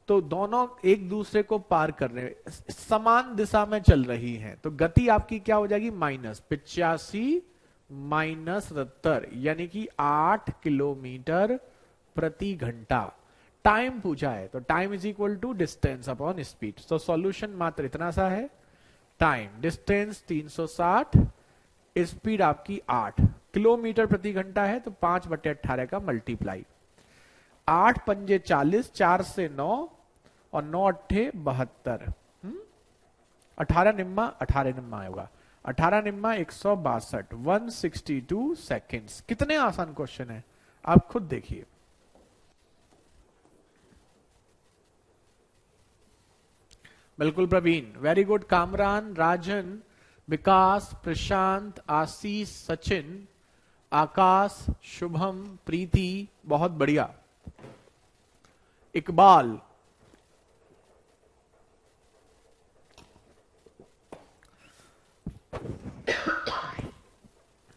तो दोनों एक दूसरे को पार कर रहे हैं, समान दिशा में चल रही हैं, तो गति आपकी क्या हो जाएगी, -85 -70, यानी कि 8 किलोमीटर प्रति घंटा। टाइम पूछा है तो time is equal to distance upon speed. तो सॉल्यूशन मात्र इतना सा है, टाइम डिस्टेंस 360, स्पीड आपकी 8 किलोमीटर प्रति घंटा है, तो 5/18 का मल्टीप्लाई, 8 पंजे 40, 4 से 9 और 9 अट्ठे 72, 18 निम्मा होगा, 18 निम्मा 162, 162 सेकेंड्स। कितने आसान क्वेश्चन है, आप खुद देखिए। बिल्कुल प्रवीण, वेरी गुड। कामरान, राजन, विकास, प्रशांत, आशीष, सचिन, आकाश, शुभम, प्रीति, बहुत बढ़िया। इकबाल,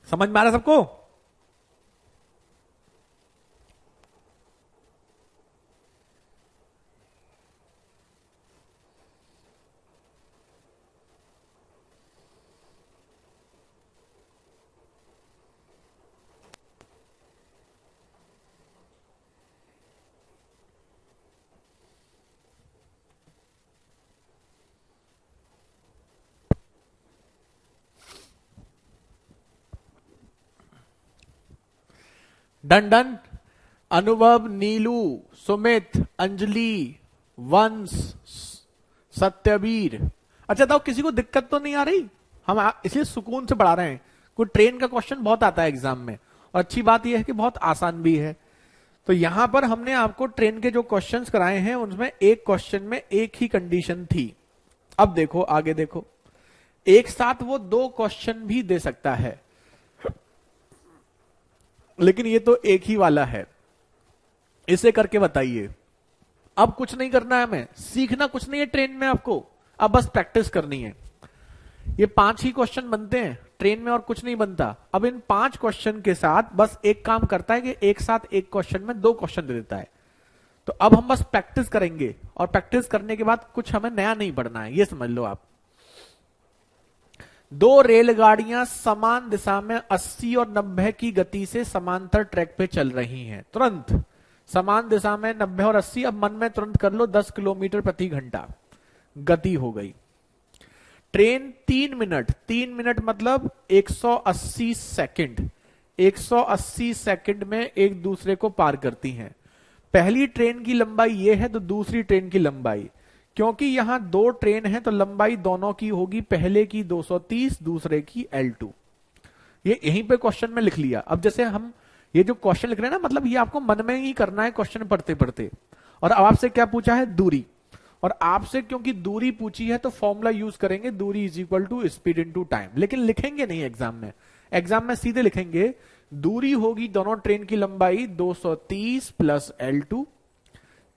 समझ में आ रहा सबको? Done done. अनुभव, नीलू, सुमित, अंजलि, वंश, सत्यवीर। अच्छा बताओ, किसी को दिक्कत तो नहीं आ रही? हम इसलिए सुकून से पढ़ा रहे हैं। कोई ट्रेन का क्वेश्चन बहुत आता है एग्जाम में, और अच्छी बात यह है कि बहुत आसान भी है। तो यहां पर हमने आपको ट्रेन के जो क्वेश्चंस कराए हैं उनमें एक क्वेश्चन में एक ही कंडीशन थी। अब देखो आगे देखो, एक साथ वो दो क्वेश्चन भी दे सकता है, लेकिन ये तो एक ही वाला है। इसे करके बताइए। अब कुछ नहीं करना है, हमें सीखना कुछ नहीं है ट्रेन में आपको, अब बस प्रैक्टिस करनी है। ये 5 ही क्वेश्चन बनते हैं ट्रेन में और कुछ नहीं बनता। अब इन 5 क्वेश्चन के साथ बस एक काम करता है कि एक साथ एक क्वेश्चन में 2 क्वेश्चन दे देता है। तो अब हम बस प्रैक्टिस करेंगे, और प्रैक्टिस करने के बाद कुछ हमें नया नहीं पढ़ना है, ये समझ लो आप। दो रेलगाड़ियां समान दिशा में 80 और 90 की गति से समांतर ट्रैक पे चल रही हैं। तुरंत समान दिशा में 90 और 80, अब मन में तुरंत कर लो, 10 किलोमीटर प्रति घंटा गति हो गई। ट्रेन 3 मिनट मतलब 180 सेकंड, 180 सेकंड में एक दूसरे को पार करती हैं। पहली ट्रेन की लंबाई ये है तो दूसरी ट्रेन की लंबाई, क्योंकि यहां 2 ट्रेन हैं तो लंबाई दोनों की होगी, पहले की 230, दूसरे की L2। ये यहीं पे क्वेश्चन में लिख लिया। अब जैसे हम ये जो क्वेश्चन लिख रहे हैं ना, मतलब ये आपको मन में ही करना है क्वेश्चन पढ़ते पढ़ते। और अब आपसे क्या पूछा है, दूरी, और आपसे क्योंकि दूरी पूछी है तो फॉर्मूला यूज करेंगे, दूरी is equal to speed into time. लेकिन लिखेंगे नहीं एग्जाम में, एग्जाम में सीधे लिखेंगे दूरी होगी दोनों ट्रेन की लंबाई 230 प्लस L2।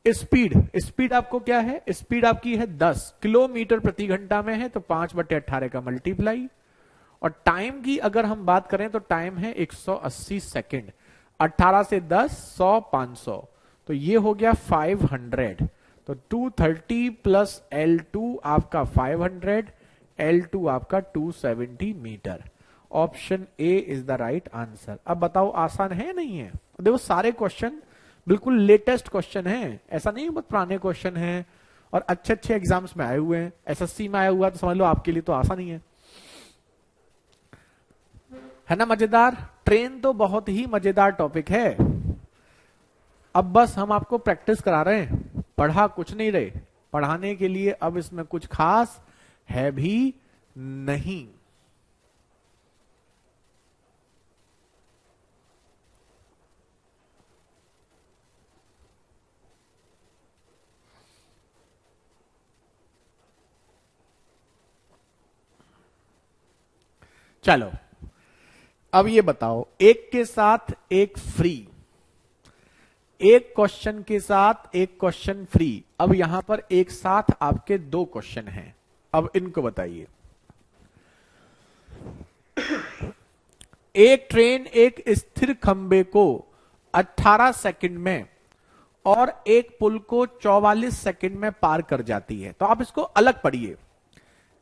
स्पीड आपको क्या है, स्पीड आपकी है 10 किलोमीटर प्रति घंटा में है, तो 5/18 का मल्टीप्लाई। और टाइम की अगर हम बात करें तो टाइम है 180 सेकेंड, 18 से 10, 100, 500, तो ये हो गया 500। तो 230 प्लस L2 आपका 500, L2 आपका 270 metre. Option A is the right answer. अब बताओ आसान है नहीं है? देखो सारे क्वेश्चन बिल्कुल लेटेस्ट क्वेश्चन है, ऐसा नहीं बहुत पुराने क्वेश्चन हैं और अच्छे अच्छे एग्जाम्स में आए हुए हैं। एसएससी में आया हुआ तो समझ लो आपके लिए तो आसान ही है ना। मजेदार। ट्रेन तो बहुत ही मजेदार टॉपिक है। अब बस हम आपको प्रैक्टिस करा रहे हैं, पढ़ा कुछ नहीं रहे। पढ़ाने के लिए अब इसमें कुछ खास है भी नहीं। चलो अब ये बताओ, एक के साथ एक फ्री, एक क्वेश्चन के साथ एक क्वेश्चन फ्री। अब यहां पर एक साथ आपके दो क्वेश्चन हैं, अब इनको बताइए। एक ट्रेन एक स्थिर खंबे को 18 सेकंड में और एक पुल को 44 सेकंड में पार कर जाती है। तो आप इसको अलग पढ़िए।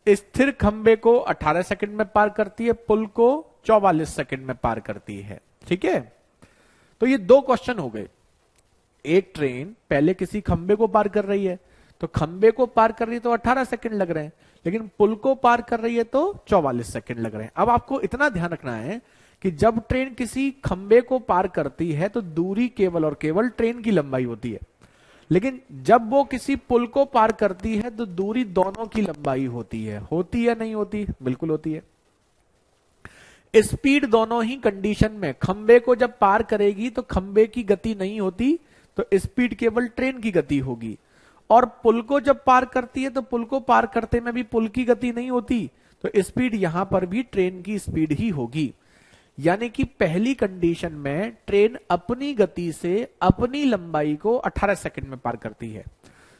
स्थिर खंबे को 18 सेकंड में पार करती है, पुल को 44 सेकंड में पार करती है। ठीक है, तो ये दो क्वेश्चन हो गए। एक ट्रेन पहले किसी खंबे को पार कर रही है, तो खंबे को पार कर रही है तो 18 सेकंड लग रहे हैं, लेकिन पुल को पार कर रही है तो 44 सेकंड लग रहे हैं। अब आपको इतना ध्यान रखना है कि जब ट्रेन किसी खंबे को पार करती है तो दूरी केवल और केवल ट्रेन की लंबाई होती है, लेकिन जब वो किसी पुल को पार करती है तो दूरी दोनों की लंबाई होती है। होती है नहीं होती? बिल्कुल होती है। स्पीड दोनों ही कंडीशन में, खंबे को जब पार करेगी तो खंबे की गति नहीं होती, तो स्पीड केवल ट्रेन की गति होगी। और पुल को जब पार करती है तो पुल को पार करते में भी पुल की गति नहीं होती, तो स्पीड यहां पर भी ट्रेन की स्पीड ही होगी। यानी कि पहली कंडीशन में ट्रेन अपनी गति से अपनी लंबाई को 18 सेकंड में पार करती है।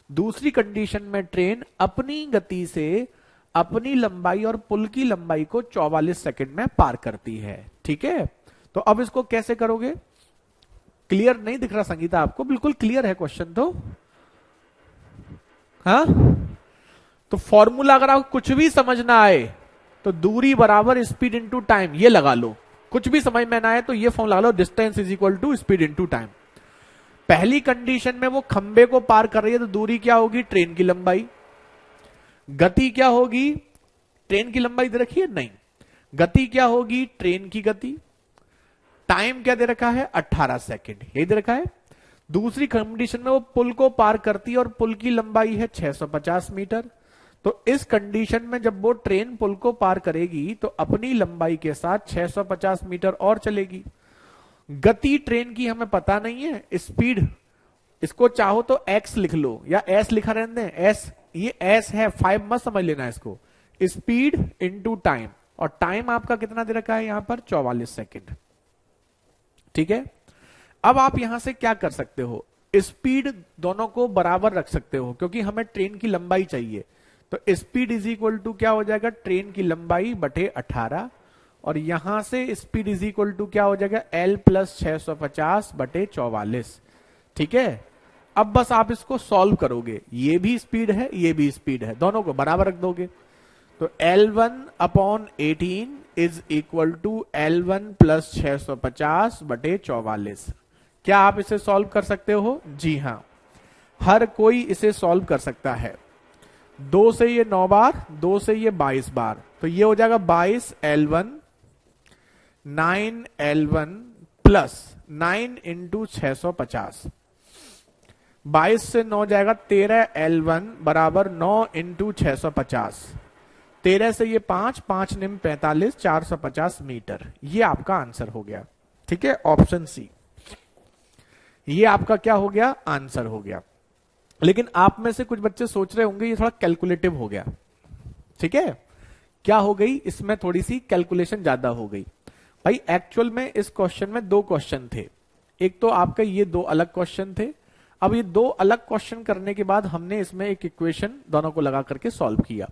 दूसरी कंडीशन में ट्रेन अपनी गति से अपनी लंबाई और पुल की लंबाई को 44 सेकंड में पार करती है। ठीक है, तो अब इसको कैसे करोगे? क्लियर नहीं दिख रहा संगीता आपको? बिल्कुल क्लियर है क्वेश्चन तो। हाँ, तो फॉर्मूला अगर आपको कुछ भी समझ ना आए तो दूरी बराबर स्पीड इंटू टाइम ये लगा लो। कुछ भी समझ में ना आए तो ये फॉर्मूला लगा लो, distance is equal to speed into time. पहली कंडीशन में वो खंबे को पार कर रही है तो दूरी क्या होगी? ट्रेन की लंबाई। गति क्या होगी? ट्रेन की लंबाई दे रखी है? नहीं। गति क्या होगी? ट्रेन की गति। टाइम क्या दे रखा है? 18 सेकंड, यही दे रखा है। दूसरी कंडीशन में वो पुल को पार करती है और पुल की लंबाई है 650 मीटर। तो इस कंडीशन में जब वो ट्रेन पुल को पार करेगी तो अपनी लंबाई के साथ 650 मीटर और चलेगी। गति ट्रेन की हमें पता नहीं है, स्पीड इसको चाहो तो x लिख लो या s लिखा रहने दें। s, ये s है, 5 मत समझ लेना इसको। स्पीड इंटू टाइम, और टाइम आपका कितना दे रखा है यहां पर? 44 सेकंड। ठीक है, अब आप यहां से क्या कर सकते हो? स्पीड दोनों को बराबर रख सकते हो, क्योंकि हमें ट्रेन की लंबाई चाहिए। तो स्पीड इज इक्वल टू क्या हो जाएगा? ट्रेन की लंबाई बटे 18, और यहां से स्पीड इज इक्वल टू क्या हो जाएगा? L प्लस 650 बटे 44। ठीक है, अब बस आप इसको सॉल्व करोगे। ये भी स्पीड है, ये भी स्पीड है, दोनों को बराबर रख दोगे तो L1 upon 18 is equal to L1 plus 650 बटे 44। क्या आप इसे सॉल्व कर सकते हो? जी हां, हर कोई इसे सॉल्व कर सकता है। 2 से ये 9 बार, 2 से ये 22 बार, तो ये हो जाएगा 22 L1, 9 L1 प्लस 9 इंटू 650। 22 से 9 जाएगा 13 L1 बराबर 9 इंटू 650। 13 से ये 5, 5 निम 45, 450 मीटर। ये आपका आंसर हो गया। ठीक है, ऑप्शन सी, ये आपका क्या हो गया? आंसर हो गया। लेकिन आप में से कुछ बच्चे सोच रहे होंगे ये थोड़ा कैलकुलेटिव हो गया। ठीक है, क्या हो गई? इसमें थोड़ी सी कैलकुलेशन ज्यादा हो गई। भाई एक्चुअल में इस क्वेश्चन में 2 क्वेश्चन थे। एक तो आपका ये 2 अलग क्वेश्चन थे। अब ये 2 अलग क्वेश्चन करने के बाद हमने इसमें एक इक्वेशन दोनों को लगा करके सॉल्व किया।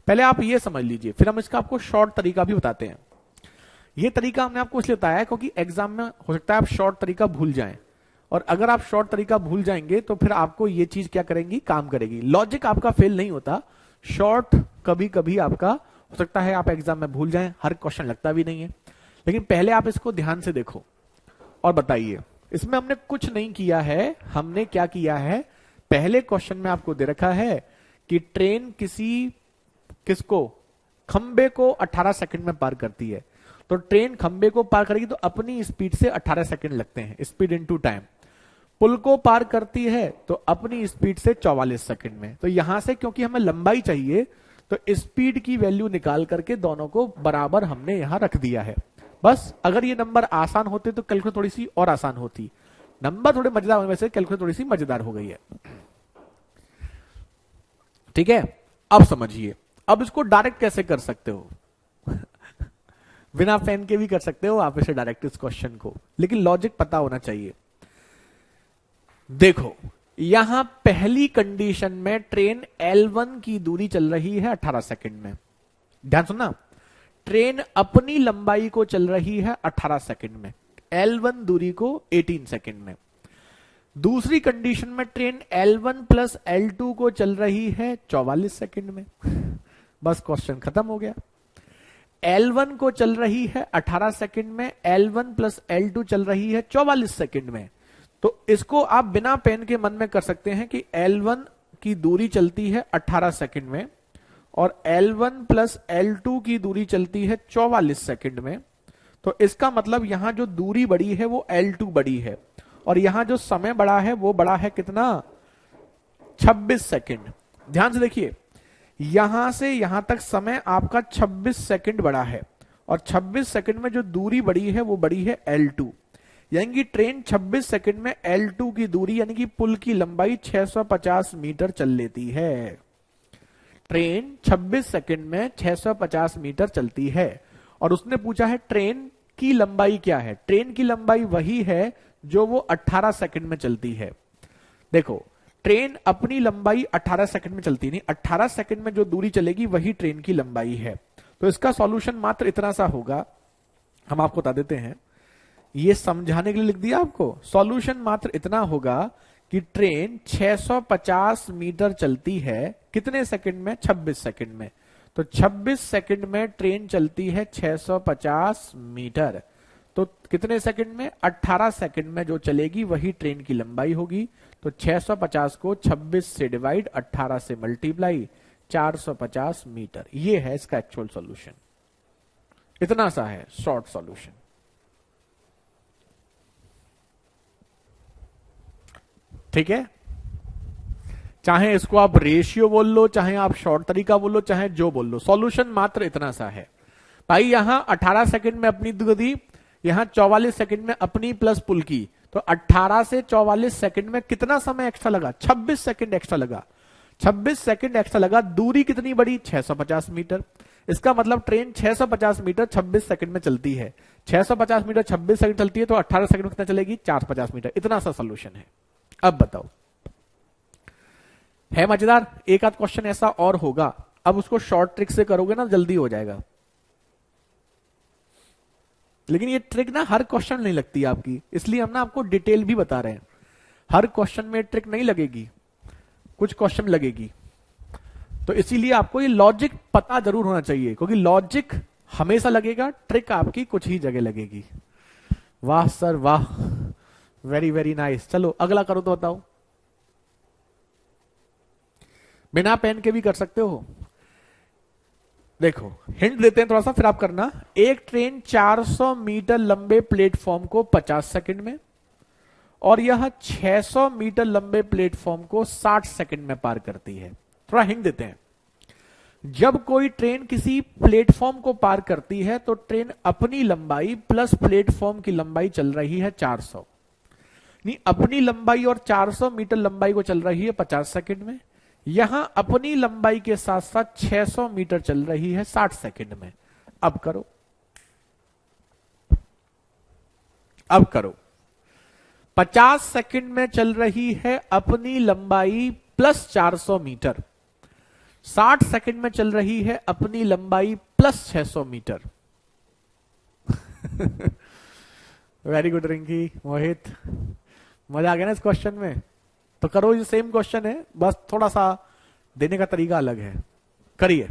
पहले आप ये समझ लीजिए, फिर हम इसका आपको शॉर्ट तरीका भी बताते हैं। ये तरीका हमने आपको इसलिए बताया क्योंकि एग्जाम में हो सकता है आप शॉर्ट तरीका भूल जाएं, और अगर आप शॉर्ट तरीका भूल जाएंगे तो फिर आपको ये चीज क्या करेंगी? काम करेगी। लॉजिक आपका फेल नहीं होता, शॉर्ट कभी कभी आपका हो सकता है आप एग्जाम में भूल जाएं, हर क्वेश्चन लगता भी नहीं है। लेकिन पहले आप इसको ध्यान से देखो और बताइए। इसमें हमने कुछ नहीं किया है, हमने क्या किया है? पहले क्वेश्चन में आपको दे रखा है कि ट्रेन किसको खंबे को 18 सेकंड में पार करती है, तो ट्रेन खंबे को पार करेगी तो अपनी स्पीड से 18 सेकंड लगते हैं, स्पीड इनटू टाइम। पुल को पार करती है तो अपनी स्पीड से 44 सेकंड में। तो यहां से क्योंकि हमें लंबाई चाहिए तो स्पीड की वैल्यू निकाल करके दोनों को बराबर हमने यहां रख दिया है। बस अगर ये नंबर आसान होते तो कैलकुलेशन थोड़ी सी और आसान होती। नंबर थोड़े मजेदार होने से कैलकुलेशन थोड़ी सी मजेदार हो गई है। ठीक है, अब समझिए, अब इसको डायरेक्ट कैसे कर सकते हो बिना पेन के भी कर सकते हो आप इसे डायरेक्ट इस क्वेश्चन को, लेकिन लॉजिक पता होना चाहिए। देखो यहां पहली कंडीशन में ट्रेन L1 की दूरी चल रही है 18 सेकंड में। ध्यान सुनना, ट्रेन अपनी लंबाई को चल रही है 18 सेकंड में, L1 दूरी को 18 सेकंड में। दूसरी कंडीशन में ट्रेन L1 प्लस L2 को चल रही है 44 सेकंड में। बस क्वेश्चन खत्म हो गया। L1 को चल रही है 18 सेकंड में, L1 प्लस L2 चल रही है 44 सेकंड में। तो इसको आप बिना पेन के मन में कर सकते हैं कि L1 की दूरी चलती है 18 सेकंड में और L1 प्लस L2 की दूरी चलती है 44 सेकंड में। तो इसका मतलब यहां जो दूरी बड़ी है वो L2 बड़ी है और यहां जो समय बड़ा है वो बड़ा है कितना, 26 सेकंड। ध्यान से देखिए, यहां से यहां तक समय आपका 26 सेकंड बड़ा है और 26 सेकंड में जो दूरी बड़ी है वो बड़ी है L2। यानी कि ट्रेन 26 सेकंड में L2 की दूरी यानी कि पुल की लंबाई 650 मीटर चल लेती है। ट्रेन 26 सेकंड में 650 मीटर चलती है और उसने पूछा है ट्रेन की लंबाई क्या है। ट्रेन की लंबाई वही है जो वो 18 सेकंड में चलती है। देखो ट्रेन अपनी लंबाई 18 सेकंड में चलती नहीं, 18 सेकंड में जो दूरी चलेगी वही ट्रेन की लंबाई है। तो इसका सॉल्यूशन मात्र इतना सा होगा, हम आपको बता देते हैं, ये समझाने के लिए लिख दिया आपको। सॉल्यूशन मात्र इतना होगा कि ट्रेन 650 मीटर चलती है कितने सेकंड में, 26 सेकंड में। तो 26 सेकंड में ट्रेन चलती है 650 मीटर। तो कितने सेकंड में, 18 सेकंड में जो चलेगी वही ट्रेन की लंबाई होगी। तो 650 को 26 से डिवाइड, 18 से मल्टीप्लाई, 450 मीटर। ये है इसका एक्चुअल सॉल्यूशन। इतना सा है शॉर्ट सॉल्यूशन। ठीक है, चाहे इसको आप रेशियो बोल लो, चाहे आप शॉर्ट तरीका बोल लो, चाहे जो बोल लो, सॉल्यूशन मात्र इतना सा है। भाई यहां 18 सेकंड में अपनी दूरी, यहां 44 सेकंड में अपनी प्लस पुल की। तो 18 से 44 सेकंड में कितना समय एक्स्ट्रा लगा, 26 सेकंड एक्स्ट्रा लगा। 26 सेकंड एक्स्ट्रा लगा, दूरी कितनी बड़ी, 650 मीटर। इसका मतलब ट्रेन 650 मीटर 26 सेकंड में चलती है। 650 मीटर 26 सेकंड चलती है तो 18 सेकंड में कितना चलेगी, 450 मीटर। इतना सा सोल्यूशन है। अब बताओ, है मजेदार? एक आध क्वेश्चन ऐसा और होगा, अब उसको शॉर्ट ट्रिक से करोगे ना जल्दी हो जाएगा। लेकिन ये ट्रिक ना हर क्वेश्चन नहीं लगती आपकी, इसलिए हम ना आपको डिटेल भी बता रहे हैं। हर क्वेश्चन में ट्रिक नहीं लगेगी, कुछ क्वेश्चन लगेगी। तो इसीलिए आपको ये लॉजिक पता जरूर होना चाहिए, क्योंकि लॉजिक हमेशा लगेगा, ट्रिक आपकी कुछ ही जगह लगेगी। वाह सर वाह, वेरी वेरी नाइस। चलो अगला करो तो बताओ। बिना पेन के भी कर सकते हो। देखो हिंट देते हैं थोड़ा सा, फिर आप करना। एक ट्रेन 400 मीटर लंबे प्लेटफॉर्म को 50 सेकंड में और यह 600 मीटर लंबे प्लेटफॉर्म को 60 सेकंड में पार करती है। थोड़ा हिंट देते हैं। जब कोई ट्रेन किसी प्लेटफॉर्म को पार करती है तो ट्रेन अपनी लंबाई प्लस प्लेटफॉर्म की लंबाई चल रही है 400, नहीं अपनी लंबाई और 400 मीटर लंबाई को चल रही है 50 सेकंड में। यहां अपनी लंबाई के साथ साथ 600 मीटर चल रही है 60 सेकंड में। अब करो, अब करो। 50 सेकंड में चल रही है अपनी लंबाई प्लस 400 मीटर, 60 सेकंड में चल रही है अपनी लंबाई plus 600 metre. Very good Rinki, Mohit, मजा आ गया ना इस क्वेश्चन में? तो करो, ये सेम क्वेश्चन है, बस थोड़ा सा देने का तरीका अलग है। करिए।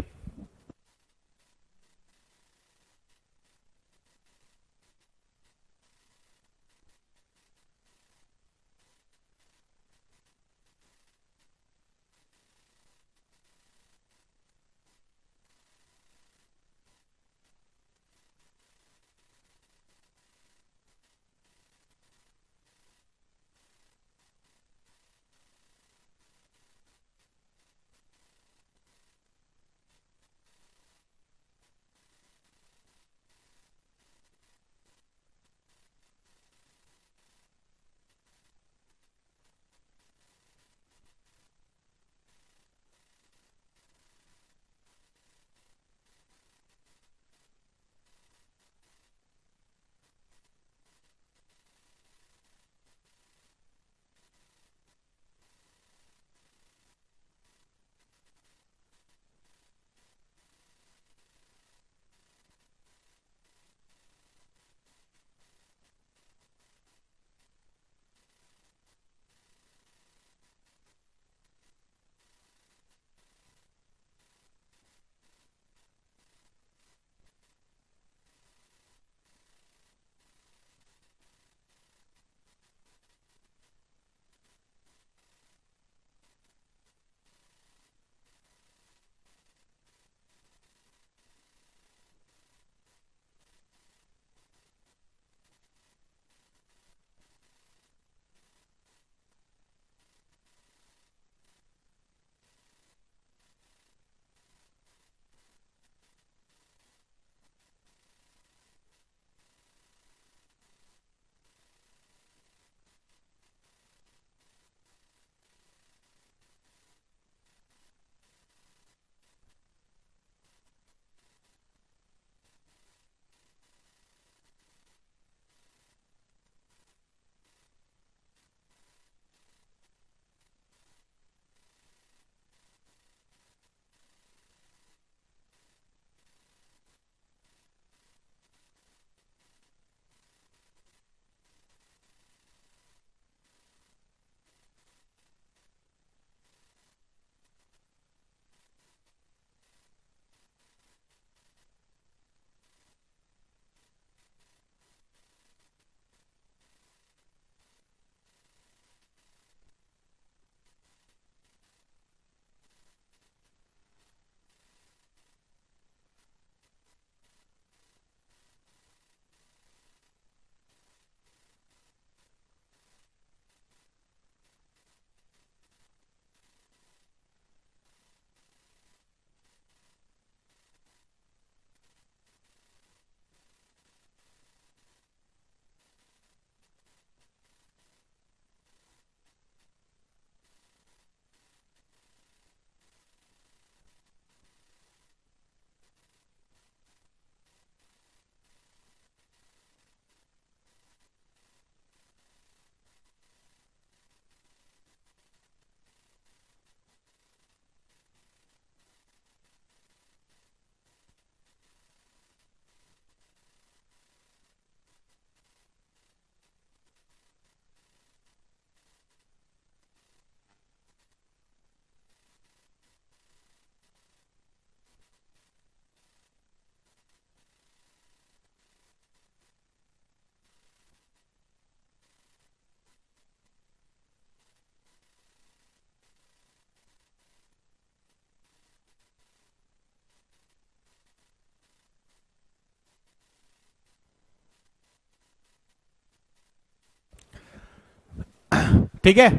ठीक है।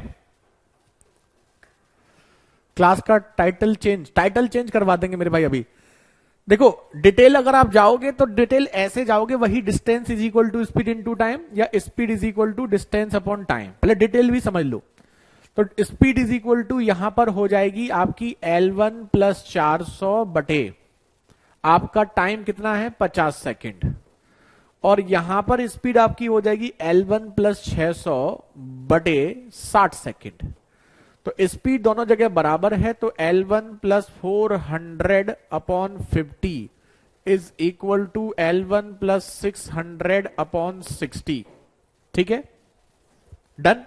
क्लास का टाइटल चेंज करवा देंगे मेरे भाई अभी। देखो डिटेल अगर आप जाओगे तो डिटेल ऐसे जाओगे, वही distance is equal to speed into time या speed is equal to distance upon time. पहले डिटेल भी समझ लो। तो स्पीड इज इक्वल टू यहां पर हो जाएगी आपकी L1 प्लस 400 बटे आपका टाइम कितना है 50 सेकेंड, और यहां पर स्पीड आपकी हो जाएगी L1 प्लस 600 बटे 60 सेकेंड। तो स्पीड दोनों जगह बराबर है, तो L1 plus 400 upon 50 is equal to L1 plus 600 upon 60। ठीक है, डन।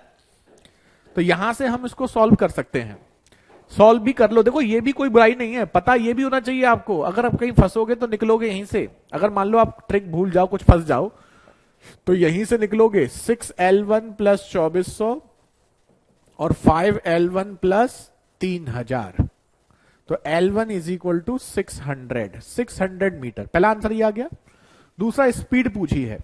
तो यहां से हम इसको सॉल्व कर सकते हैं, सॉल्व भी कर लो। देखो ये भी कोई बुराई नहीं है, पता ये भी होना चाहिए आपको। अगर आप कहीं फंसोगे तो निकलोगे यहीं से। अगर मान लो आप ट्रिक भूल जाओ, कुछ फंस जाओ, तो यहीं से निकलोगे। 6L1 प्लस 2400 और 5L1 प्लस 3000, तो L1 is equal to 600 metre. पहला आंसर ये आ गया। दूसरा स्पीड पूछी है,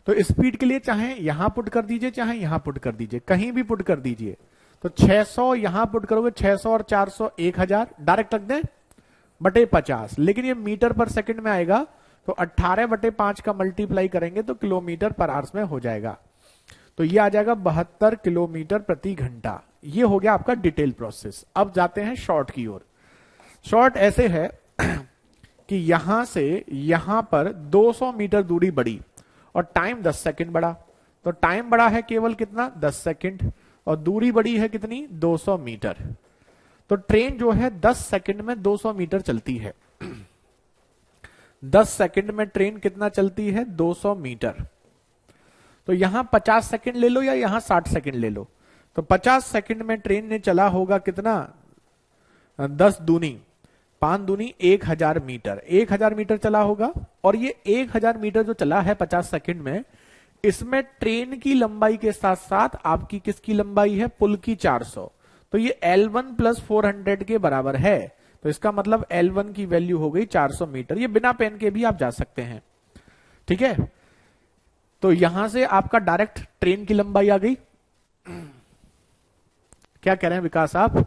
तो स्पीड के लिए चाहे यहां पुट कर दीजिए चाहे यहां पुट कर दीजिए, कहीं भी पुट कर दीजिए। तो 600 यहां पुट करोगे, 600 और 400 1000 डायरेक्ट रख दें बटे 50, लेकिन ये मीटर पर सेकंड में आएगा, तो 18 बटे 5 का मल्टीप्लाई करेंगे तो किलोमीटर पर आवर्स में हो जाएगा। तो ये आ जाएगा 72 किलोमीटर प्रति घंटा। ये हो गया आपका डिटेल प्रोसेस। अब जाते हैं शॉर्ट की ओर। शॉर्ट ऐसे है कि यहां से यहां पर 200 मीटर दूरी बढ़ी और टाइम 10 सेकंड बढ़ा। तो टाइम बढ़ा है केवल कितना 10 सेकंड, और दूरी बढ़ी है कितनी 200 मीटर। तो ट्रेन जो है 10 सेकंड में 200 मीटर चलती है। 10 सेकंड में ट्रेन कितना चलती है 200 मीटर। तो यहां 50 सेकंड ले लो या यहां 60 सेकंड ले लो, तो 50 सेकंड में ट्रेन ने चला होगा कितना 10 दूनी 5 दूनी 1000 मीटर। 1000 मीटर चला होगा, और ये 1000 मीटर जो चला है 50 सेकंड में, इसमें ट्रेन की लंबाई के साथ साथ आपकी किसकी लंबाई है पुल की 400। तो ये L1 प्लस 400 के बराबर है। तो इसका मतलब L1 की वैल्यू हो गई 400 मीटर। ये बिना पेन के भी आप जा सकते हैं। ठीक है, तो यहां से आपका डायरेक्ट ट्रेन की लंबाई आ गई। क्या कह रहे हैं विकास आप?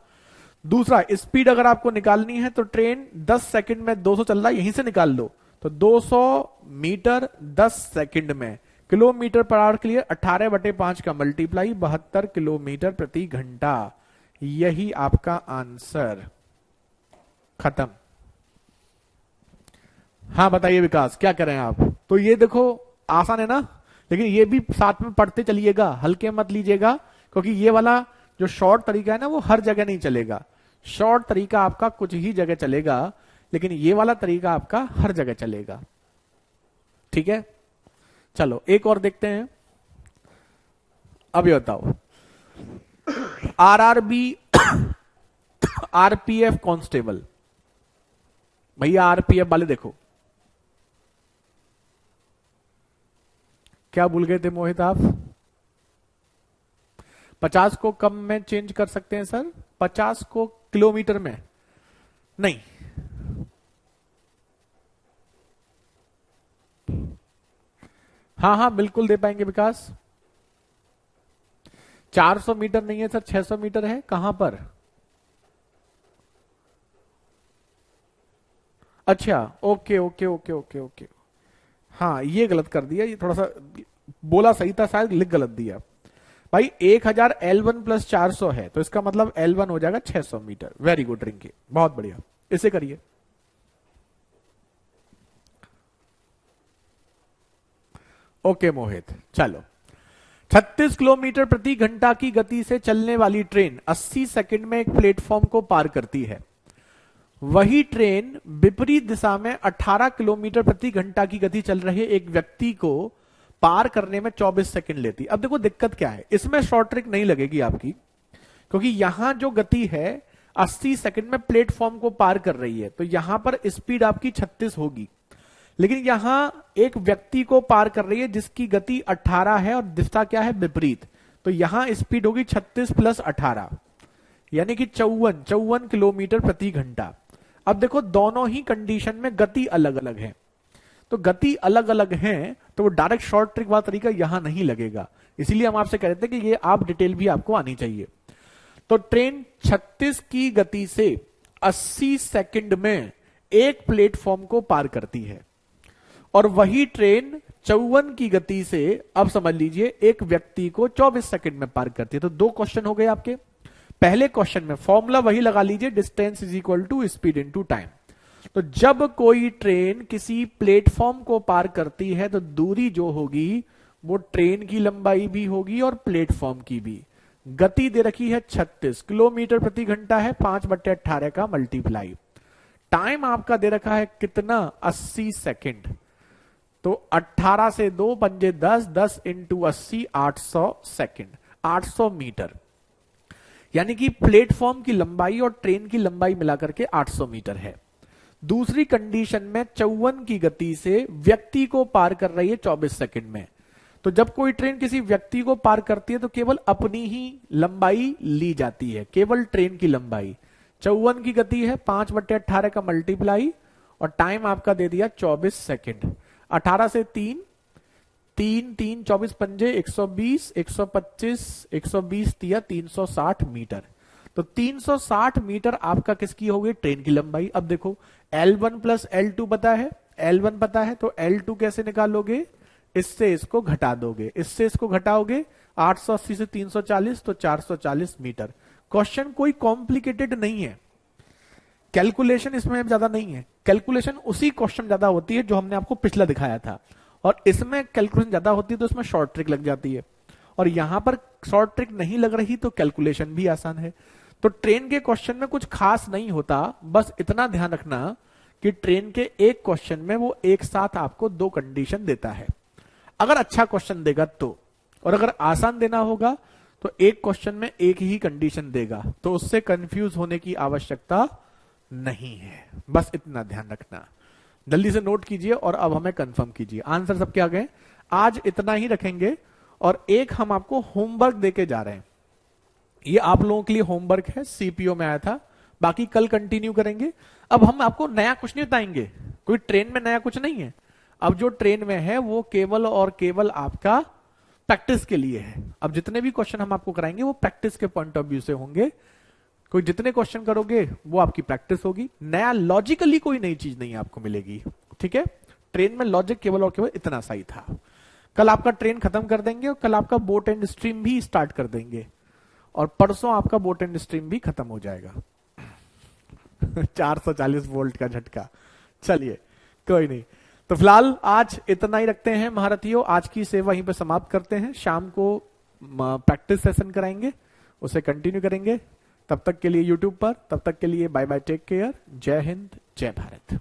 दूसरा स्पीड अगर आपको निकालनी है तो ट्रेन 10 सेकंड में 200 चल रहा है, यहीं से निकाल लो। तो 200 मीटर 10 सेकंड में, किलोमीटर पर आवर के लिए 18 बटे 5 का मल्टीप्लाई 72 किलोमीटर प्रति घंटा। यही आपका आंसर। खत्म। हाँ बताइए विकास, क्या करें आप? तो ये देखो आसान है ना, लेकिन ये भी साथ में पढ़ते चलिएगा, हल्के मत लीजिएगा, क्योंकि ये वाला जो शॉर्ट तरीका है ना वो हर जगह नहीं चलेगा। शॉर्ट तरीका आपका कुछ ही जगह चलेगा, लेकिन ये वाला तरीका आपका हर जगह चलेगा। ठीक है, चलो एक और देखते हैं। अब ये बताओ, आरआरबी आरपीएफ कांस्टेबल, भैया आरपीएफ वाले देखो, क्या भूल गए थे मोहित आप? 50 को कम में चेंज कर सकते हैं सर, 50 को किलोमीटर में नहीं। हाँ हाँ बिल्कुल दे पाएंगे विकास। 400 मीटर नहीं है सर, 600 मीटर है। कहां पर? अच्छा okay okay okay okay okay, हाँ ये गलत कर दिया, ये थोड़ा सा बोला सही था, शायद लिख गलत दिया भाई। 1000 L1 प्लस 400 है, तो इसका मतलब L1 हो जाएगा 600 मीटर। वेरी गुड रिंकी, बहुत बढ़िया, इसे करिए। ओके मोहित, चलो 36 किलोमीटर प्रति घंटा की गति से चलने वाली ट्रेन 80 सेकंड में एक प्लेटफॉर्म को पार करती है। वही ट्रेन विपरीत दिशा में 18 किलोमीटर प्रति घंटा की गति चल रहे एक व्यक्ति को पार करने में 24 सेकंड लेती। अब देखो दिक्कत क्या है, इसमें शॉर्ट ट्रिक नहीं लगेगी आपकी, क्योंकि यहां जो गति है 80 सेकंड में प्लेटफॉर्म को पार कर रही है, तो यहां पर स्पीड आपकी 36 होगी। लेकिन यहां एक व्यक्ति को पार कर रही है जिसकी गति 18 है और दिशा क्या है विपरीत, तो यहां स्पीड होगी 36 प्लस 18 यानी कि 54 किलोमीटर प्रति घंटा। अब देखो दोनों ही कंडीशन में गति अलग अलग है, तो गति अलग अलग है, तो वो डायरेक्ट शॉर्ट ट्रिक वाला तरीका यहां नहीं लगेगा। इसीलिए हम आपसे कह रहे थे कि ये आप डिटेल भी आपको आनी चाहिए। तो ट्रेन 36 की गति से 80 सेकंड में एक प्लेटफॉर्म को पार करती है, और वही ट्रेन 54 की गति से, अब समझ लीजिए, एक व्यक्ति को 24 सेकंड में पार करती है। तो दो क्वेश्चन हो गए आपके। पहले क्वेश्चन में फॉर्मूला वही लगा लीजिए, distance is equal to speed into time. तो जब कोई ट्रेन किसी प्लेटफॉर्म को पार करती है तो दूरी जो होगी वो ट्रेन की लंबाई भी होगी और प्लेटफॉर्म की भी। गति दे रखी है 36 किलोमीटर प्रति घंटा है, 5/18 का मल्टीप्लाई। टाइम आपका दे रखा है कितना, 80 सेकेंड। तो 18 से 2 पंजे 10, 10 इंटू 80, 800 सेकेंड, 800 मीटर। यानी कि प्लेटफॉर्म की लंबाई और ट्रेन की लंबाई मिलाकर के 800 मीटर है। दूसरी कंडीशन में 54 की गति से व्यक्ति को पार कर रही है 24 सेकंड में। तो जब कोई ट्रेन किसी व्यक्ति को पार करती है तो केवल अपनी ही लंबाई ली जाती है, केवल ट्रेन की लंबाई। 54 की गति है, 5/18 का मल्टीप्लाई, और टाइम आपका दे दिया 24 सेकंड। 18 से 3, 3 24 पंजे 120, 125, 120 दिया 360 मीटर। तो 360 मीटर आपका किसकी हो गई, ट्रेन की लंबाई। अब देखो L1 प्लस L2 पता है, L1 पता है, तो L2 कैसे निकालोगे, इससे इसको घटा दोगे, इससे इसको घटाओगे, 880 से 340 तो 440 मीटर। क्वेश्चन कोई कॉम्प्लिकेटेड नहीं है, कैलकुलेशन इसमें ज्यादा नहीं है। कैलकुलेशन उसी क्वेश्चन ज्यादा होती है जो हमने आपको पिछला दिखाया था, और इसमें कैलकुलेशन ज्यादा होती है तो इसमें शॉर्ट ट्रिक लग जाती है, और यहां पर शॉर्ट ट्रिक नहीं लग रही तो कैलकुलेशन भी आसान है। तो ट्रेन के क्वेश्चन में कुछ खास नहीं होता, बस इतना ध्यान रखना कि ट्रेन के एक क्वेश्चन में वो एक साथ आपको दो कंडीशन देता है, अगर अच्छा क्वेश्चन देगा तो। और अगर आसान देना होगा तो एक क्वेश्चन में एक ही कंडीशन देगा, तो उससे कंफ्यूज होने की आवश्यकता नहीं है। बस इतना ध्यान रखना, जल्दी से नोट कीजिए और अब हमें कंफर्म कीजिए। आंसर सबके आ गए, आज इतना ही रखेंगे, और एक हम आपको होमवर्क देके जा रहे हैं। ये आप लोगों के लिए होमवर्क है, सीपीओ में आया था, बाकी कल कंटिन्यू करेंगे। अब हम आपको नया कुछ नहीं बताएंगे, कोई ट्रेन में नया कुछ नहीं है। अब जो ट्रेन में है वो केवल और केवल आपका प्रैक्टिस के लिए है। अब जितने भी क्वेश्चन हम आपको कराएंगे वो प्रैक्टिस के पॉइंट ऑफ व्यू से होंगे। कोई जितने क्वेश्चन करोगे वो आपकी प्रैक्टिस होगी, नया लॉजिकली कोई नई चीज नहीं आपको मिलेगी। ठीक है, ट्रेन में लॉजिक केवल और केवल इतना सही था। कल आपका ट्रेन खत्म कर देंगे और कल आपका बोट एंड स्ट्रीम भी स्टार्ट कर देंगे, और परसों आपका बोट एंड स्ट्रीम भी खत्म हो जाएगा। 440 वोल्ट का झटका। चलिए कोई नहीं, तो फिलहाल आज इतना ही रखते हैं महारथियों। आज की सेवा वहीं पे समाप्त करते हैं, शाम को प्रैक्टिस सेशन कराएंगे, उसे कंटिन्यू करेंगे। तब तक के लिए यूट्यूब पर, तब तक के लिए बाय बाय, टेक केयर, जय हिंद, जय भारत।